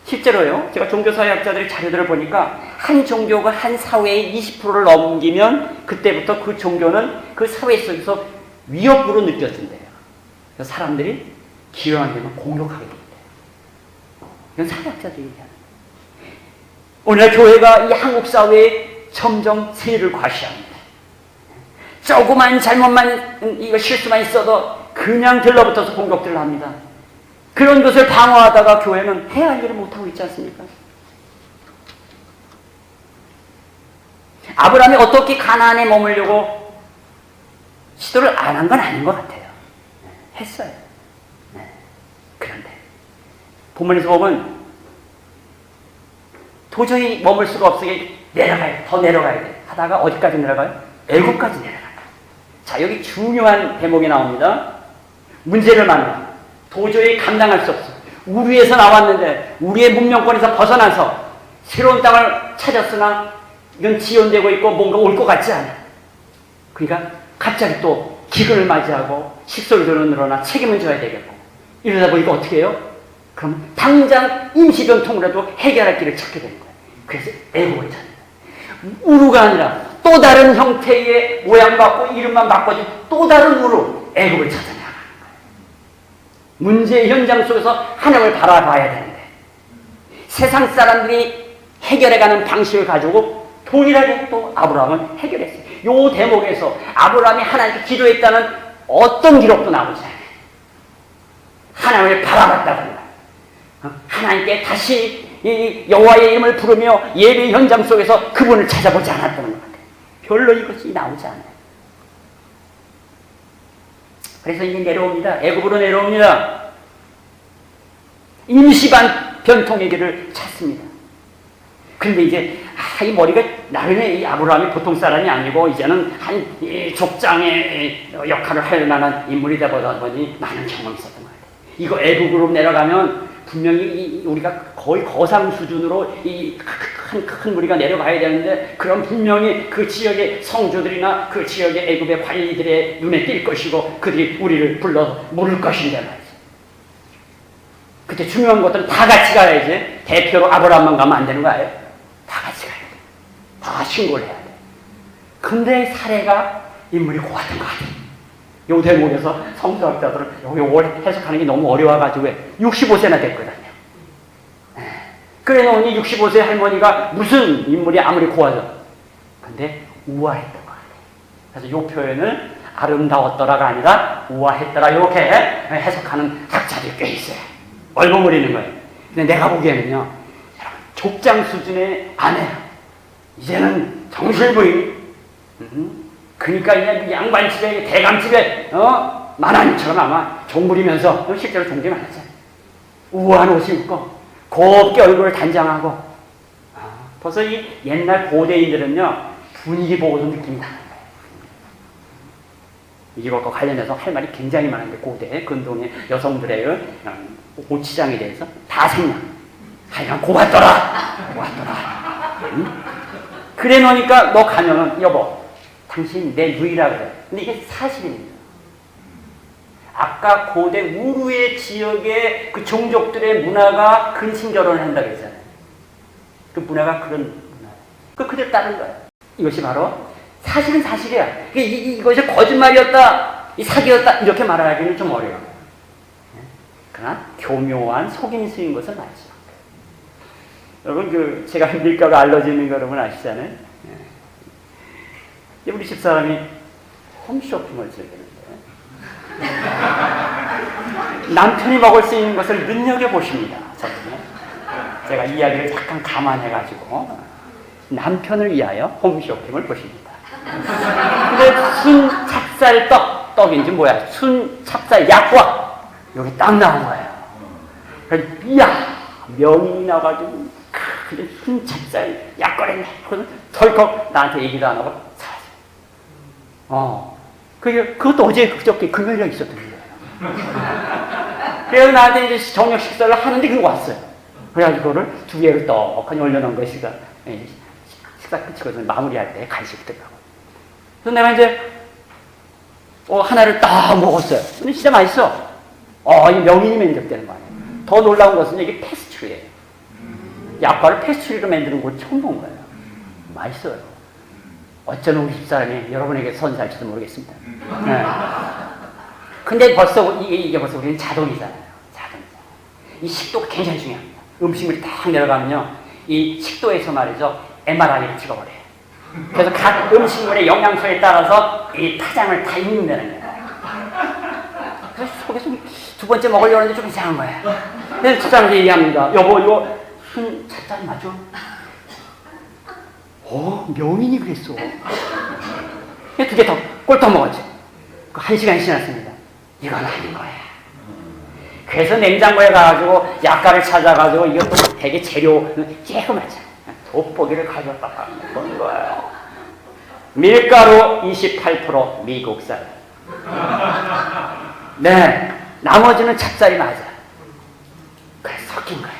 S1: 실제로요, 제가 종교사회학자들의 자료들을 보니까 한 종교가 한 사회의 20%를 넘기면 그때부터 그 종교는 그 사회 속에서 위협으로 느껴진대요. 그래서 사람들이 기회가 되면 공격하게 된대요. 이건 사회학자들이 얘기하는 거예요. 오늘날 교회가 이 한국 사회에 점점 세리를 과시합니다. 조그만 잘못만, 이거 실수만 있어도 그냥 들러붙어서 공격들을 합니다. 그런 것을 방어하다가 교회는 해야 할 일을 못하고 있지 않습니까? 아브라함이 어떻게 가나안에 머물려고 시도를 안 한 건 아닌 것 같아요. 했어요. 그런데 본문에서 보면 도저히 머물 수가 없으니 내려가야 돼. 더 내려가야 돼. 하다가 어디까지 내려가요? 애굽까지 내려가요. 자, 여기 중요한 대목이 나옵니다. 문제를 만나. 도저히 감당할 수 없어. 우리에서 나왔는데 우리의 문명권에서 벗어나서 새로운 땅을 찾았으나 이건 지연되고 있고 뭔가 올 것 같지 않아. 그러니까 갑자기 또 기근을 맞이하고 식솔들은 늘어나 책임을 져야 되겠고, 이러다 보니까 어떻게 해요? 그럼 당장 임시변통이라도 해결할 길을 찾게 되는 거예요. 그래서 애국을 찾는 거예요. 우루가 아니라 또 다른 형태의 모양 바꾸고 이름만 바꿔준 또 다른 우루, 애국을 찾아내야 하는 거예요. 문제의 현장 속에서 하나님을 바라봐야 되는데 세상 사람들이 해결해가는 방식을 가지고 동일하게 또 아브라함은 해결했어요. 이 대목에서 아브라함이 하나님께 기도했다는 어떤 기록도 나오지 않아요. 하나님을 바라봤다거나 하나님께 다시 이 여호와의 이름을 부르며 예배 현장 속에서 그분을 찾아보지 않았다는 것 같아요. 별로 이것이 나오지 않아요. 그래서 이제 내려옵니다. 애굽으로 내려옵니다. 임시반 변통의 길을 찾습니다. 근데 이제 이 머리가 나름의 이 아브라함이 보통 사람이 아니고 이제는 한 족장의 역할을 할 만한 인물이다 보니 많은 경험이 있었던 것 같아요. 이거 애국으로 내려가면 분명히 우리가 거의 거상 수준으로 이 큰 무리가 내려가야 되는데, 그럼 분명히 그 지역의 성주들이나 그 지역의 애굽의 관리들의 눈에 띌 것이고 그들이 우리를 불러 물을 것인데 말이죠. 그때 중요한 것들은 다 같이 가야지. 대표로 아브라함만 가면 안 되는 거 아니에요? 다 같이 가야 돼. 다 신고를 해야 돼. 근데 사례가 인물이 고왔던 것 같아요. 요 대목에서 성서학자들은 요걸 해석하는 게 너무 어려워가지고 65세나 됐거든요. 그래 놓으니 65세 할머니가 무슨 인물이 아무리 고와도 근데 우아했던 거예요. 그래서 이 표현을 아름다웠더라가 아니라 우아했더라 이렇게 해석하는 학자들이 꽤 있어요. 얼버무리는 거예요. 근데 내가 보기에는요, 족장 수준의 아내야. 이제는 정실부인. 그러니까 이 양반집에 대감집에 만화님처럼 아마 종부리면서 실제로 종지 많았잖아요. 우아한 옷을 입고 곱게 얼굴을 단장하고. 벌써 이 옛날 고대인들은요 분위기 보고도 느낌이 나는 거예요. 이것과 관련해서 할 말이 굉장히 많은데 고대 근동의 여성들의 옷치장에 대해서 다 생략. 하여간 고맙더라. 그래 놓으니까 너 가면은 여보 당신 내 누이라 그래. 근데 이게 사실입니다. 아까 고대 우루의 지역의 그 종족들의 문화가 근친 결혼을 한다고 했잖아요. 그 문화가 그런 문화예요. 그대로 따른 거예요. 이것이 바로 사실은 사실이야. 이것이 거짓말이었다, 사기였다 이렇게 말하기는 좀 어려워요. 그러나 교묘한 속임수인 것은 맞죠. 여러분 제가 밀가루 알러지 있는 거 여러분 아시잖아요. 우리 집사람이 홈쇼핑을 즐기는데 남편이 먹을 수 있는 것을 눈여겨보십니다. 제가 이야기를 약간 감안해가지고 남편을 위하여 홈쇼핑을 보십니다. 근데 순 찹쌀 떡인지 뭐야, 순 찹쌀 약과 여기 딱 나온 거예요. 그래서 이야 명이 나가지고 그래 순 찹쌀 약거랬네. 그래서 덜컥 나한테 얘기도 안 하고 사라져. 그것도 어제 그저께 금요일에 있었던 거예요. 그래서 나한테 이제 저녁 식사를 하는데 그거 왔어요. 그래가지고 그거를 두 개를 떡하니 올려놓은 것이가 식사 끝이거든. 마무리할 때 간식 들어가고. 그래서 내가 이제 하나를 딱 먹었어요. 근데 진짜 맛있어. 이 명인이 만들었다는 거 아니에요. 더 놀라운 것은 이게 페스츄리예요. 약과를 페스츄리로 만드는 걸 처음 본 거예요. 맛있어요. 어쩌면 우리 집사람이 여러분에게 선사할지도 모르겠습니다. 네. 근데 벌써 이게 벌써 우리는 자동이잖아요. 이 식도가 굉장히 중요합니다. 음식물이 딱 내려가면요, 이 식도에서 말이죠 MRI를 찍어버려요. 그래서 각 음식물의 영양소에 따라서 이 파장을 다 읽는다는 거예요. 그래서 속에서 두 번째 먹으려는데 좀 이상한 거예요. 그래서 집사람한테 얘기합니다. 여보 이거 순 찹쌀 맞아? 명인이 그랬어. 두 개 더 꼴떡 먹었지. 그 1시간이 지났습니다. 이건 아닌 거야. 그래서 냉장고에 가가지고 약가를 찾아가지고 이것도 되게 재료 쬐그맣잖아. 돋보기를 가져다가 먹는 거예요. 밀가루 28% 미국산. 네, 나머지는 찹쌀이 맞아. 그래서 섞인 거예요.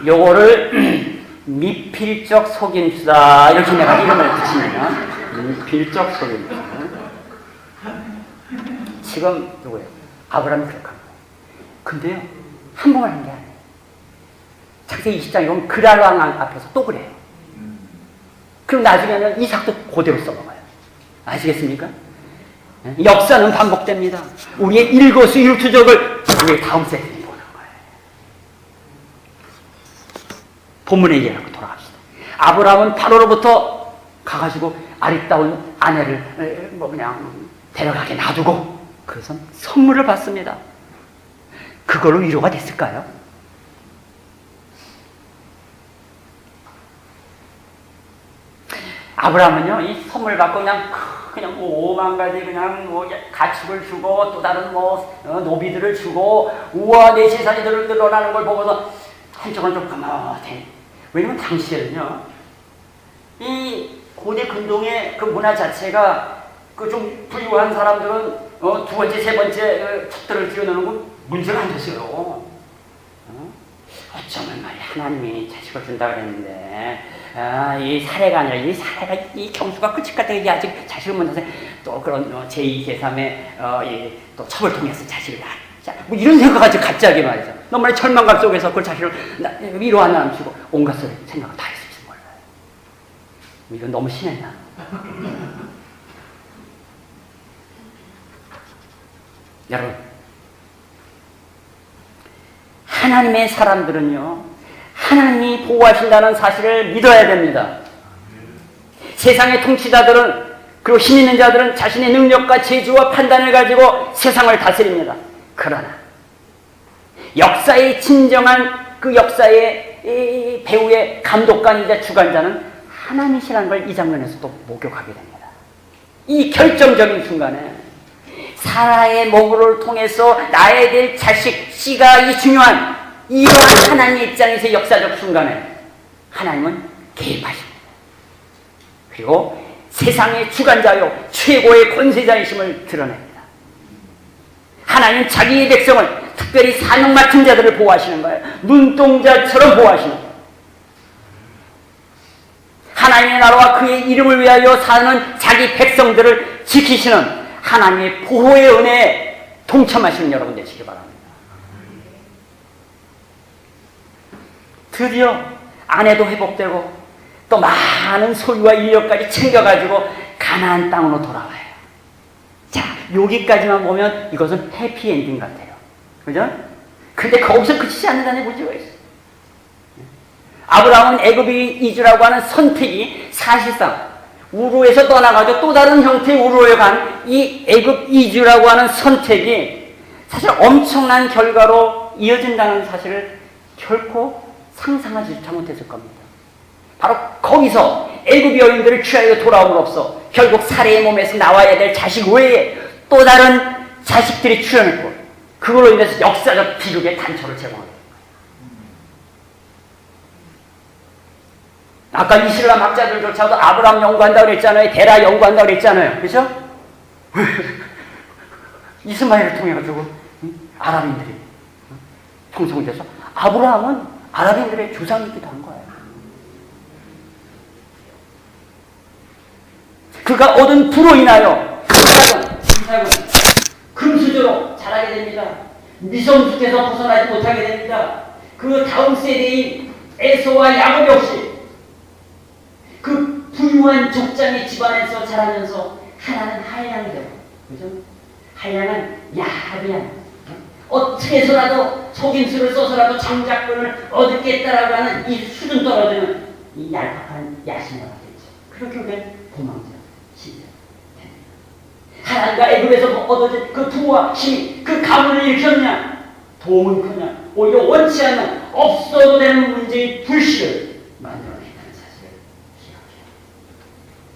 S1: 요거를 미필적 속임수다 이렇게 내가 이름을 붙이면 미필적 속임수. 지금 누구예요? 아브라함이 그렇게 한 거예요. 근데요 한 번만 한 게 아니에요. 창세기 20장에 보면 그랄왕 앞에서 또 그래요. 그럼 나중에는 이삭도 그대로 써먹어요. 아시겠습니까? 역사는 반복됩니다. 우리의 일거수일투족을 우리의 다음 세대에 보는 거예요. 본문의 얘기하고 돌아갑시다. 아브라함은 바로로부터 가가지고 아리따운 아내를 그냥 데려가게 놔두고 그것은 선물을 받습니다. 그걸로 위로가 됐을까요? 아브라함은요, 이 선물 받고 그냥 뭐 5만 가지 그냥 뭐 가축을 주고 또 다른 뭐 노비들을 주고 우와 내 재산이 늘어나는 걸 보고서 한쪽은 좀 그만해. 왜냐면 당시에는요, 이 고대 근동의 그 문화 자체가 그 좀 부유한 사람들은 두 번째, 세 번째 첩들을 지어놓는 건 문제가 안 됐어요. 어쩌면 말이야 하나님이 자식을 준다 그랬는데 이 사례가 아니라 이 사례가 이 경수가 끝일 것 같아. 이게 아직 자식을 못 낳아서 또 그런 제2, 제3의 또 첩을 통해서 자식을 낳자. 뭐 이런 생각까지 갑자기 말이죠. 너무나 절망감 속에서 그걸 자식을 위로하는 남치고 온갖 생각을 다 했을지 몰라요. 이건 너무 심했나? 여러분, 하나님의 사람들은요, 하나님이 보호하신다는 사실을 믿어야 됩니다. 세상의 통치자들은, 그리고 힘 있는 자들은 자신의 능력과 재주와 판단을 가지고 세상을 다스립니다. 그러나 역사의 진정한 그 역사의 배우의 감독관이자 주관자는 하나님이시라는 걸 이 장면에서 또 목격하게 됩니다. 이 결정적인 순간에 사라의 몸을 통해서 낳아야 될 자식 씨가 이 중요한 이러한 하나님의 입장에서 역사적 순간에 하나님은 개입하십니다. 그리고 세상의 주관자요 최고의 권세자이심을 드러냅니다. 하나님은 자기의 백성을, 특별히 사명 맡은 자들을 보호하시는 거예요. 눈동자처럼 보호하시는 거예요. 하나님의 나라와 그의 이름을 위하여 사는 자기 백성들을 지키시는 하나님의 보호의 은혜에 동참하시는 여러분 되시기 바랍니다. 드디어 아내도 회복되고 또 많은 소유와 인력까지 챙겨가지고 가나안 땅으로 돌아와요. 자, 여기까지만 보면 이것은 해피엔딩 같아요. 그죠? 근데 거기서 그치지 않는다는 문제가 있어요. 아브라함은 애굽이 이주라고 하는 선택이 사실상 우르에서 떠나가지고 또 다른 형태의 우르에 간 이 애굽 이주라고 하는 선택이 사실 엄청난 결과로 이어진다는 사실을 결코 상상하지 못했을 겁니다. 바로 거기서 애굽 여인들을 취하여 돌아옴으로써 결국 사례의 몸에서 나와야 될 자식 외에 또 다른 자식들이 출현했고, 그걸로 인해서 역사적 비극의 단초를 제공합니다. 아까 이스라엘 학자들조차도 아브라함 연구한다고 그랬잖아요. 데라 연구한다고 그랬잖아요. 그죠? 이스마엘을 통해가지고 아랍인들이 형성이 돼서 아브라함은 아랍인들의 조상이기도 한 거예요. 그가 얻은 부로 인하여 이삭은 금수저로 자라게 됩니다. 미성숙해서 벗어나지 못하게 됩니다. 그 다음 세대인 에서와 야곱 역시 그 부유한 족장의 집안에서 자라면서 하나는 한량이 되고, 그죠? 한량은 야비한, 어떻게 해서라도 속임수를 써서라도 장작권을 얻겠다라고 하는 이 수준 떨어지는 이 얄팍한 야심자가 되죠. 그렇게 된 도망자 시대. 하나님과 애굽에서 얻어진 그 부와 힘이 그 가문을 일으켰냐? 도움은 크냐? 오히려 원치 않는 없어도 되는 문제의 불씨를 만들어낸다는 사실을 기억해요.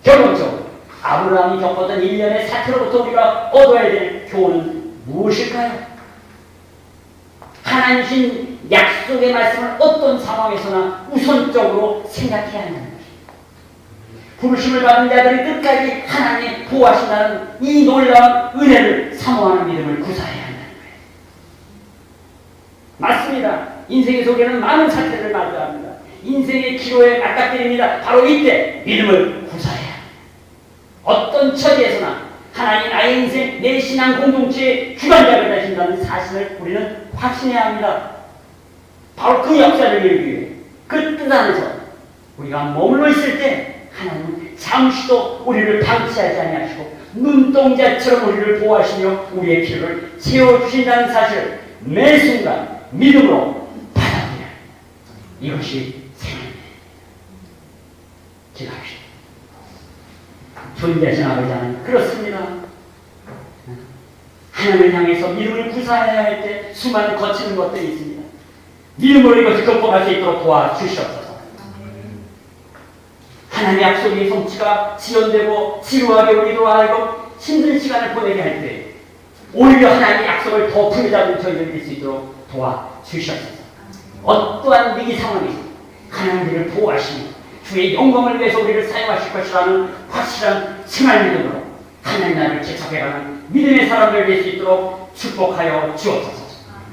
S1: 결론적으로 아브라함이 겪었던 일련의 사태로부터 우리가 얻어야 될 교훈은 무엇일까요? 하나님 주신 약속의 말씀을 어떤 상황에서나 우선적으로 생각해야 한다는 것입니다. 부르심을 받은 자들이 끝까지 하나님이 보호하신다는 이 놀라운 은혜를 사모하는 믿음을 구사해야 한다는 거예요. 맞습니다. 인생의 속에는 많은 사태를 맞이합니다. 인생의 기로에 맞닥뜨립니다. 바로 이때 믿음을 구사해야 합니다. 어떤 처지에서나 하나님 나의 인생, 내 신앙 공동체의 주관자가 되신다는 사실을 우리는 확신해야 합니다. 바로 그 역사를 이루기 위해 그 뜻 안에서 우리가 머물러 있을 때 하나님은 잠시도 우리를 방치하지 아니하시고 눈동자처럼 우리를 보호하시며 우리의 필요를 채워주신다는 사실을 매 순간 믿음으로 받아들여야 합니다. 이것이 생명입니다. 기도합시다. 존귀하신 아버지 하나님, 그렇습니다. 하나님을 향해서 믿음을 구사해야 할 때 수많은 거치는 것들이 있습니다. 믿음으로 이것을 극복할 수 있도록 도와주시옵소서. 하나님의 약속의 성취가 지연되고 지루하게 우리도 알고 힘든 시간을 보내게 할 때 오히려 하나님의 약속을 더 부여잡은 저희를 될 수 있도록 도와주시옵소서. 어떠한 위기 상황에서 하나님을 보호하시며 주의 영광을 위해서 우리를 사용하실 것이라는 확실한 생활 믿음으로 하나님 나라를 개척해가는 믿음의 사람들 될 수 있도록 축복하여 주옵소서.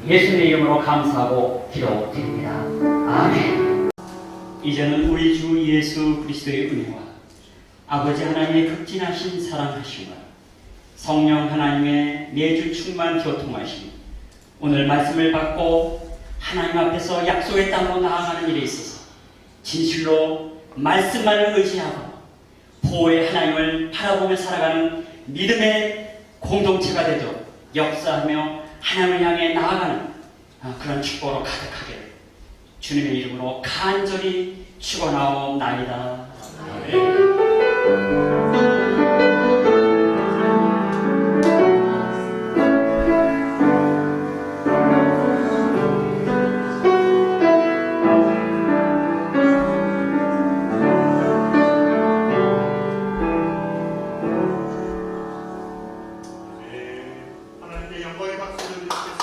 S1: 예수님의 이름으로 감사하고 기도드립니다. 아멘.
S2: 이제는 우리 주 예수 그리스도의 은혜와 아버지 하나님의 극진하신 사랑하심과 성령 하나님의 매주 충만 교통하심, 오늘 말씀을 받고 하나님 앞에서 약속의 땅으로 나아가는 일에 있어서 진실로 말씀만을 의지하고 보호의 하나님을 바라보며 살아가는 믿음의 공동체가 되도록 역사하며 하나님을 향해 나아가는 그런 축복으로 가득하게 주님의 이름으로 간절히 축원하옵나이다. 아멘.
S3: 영광의 박수를 드리겠습니다.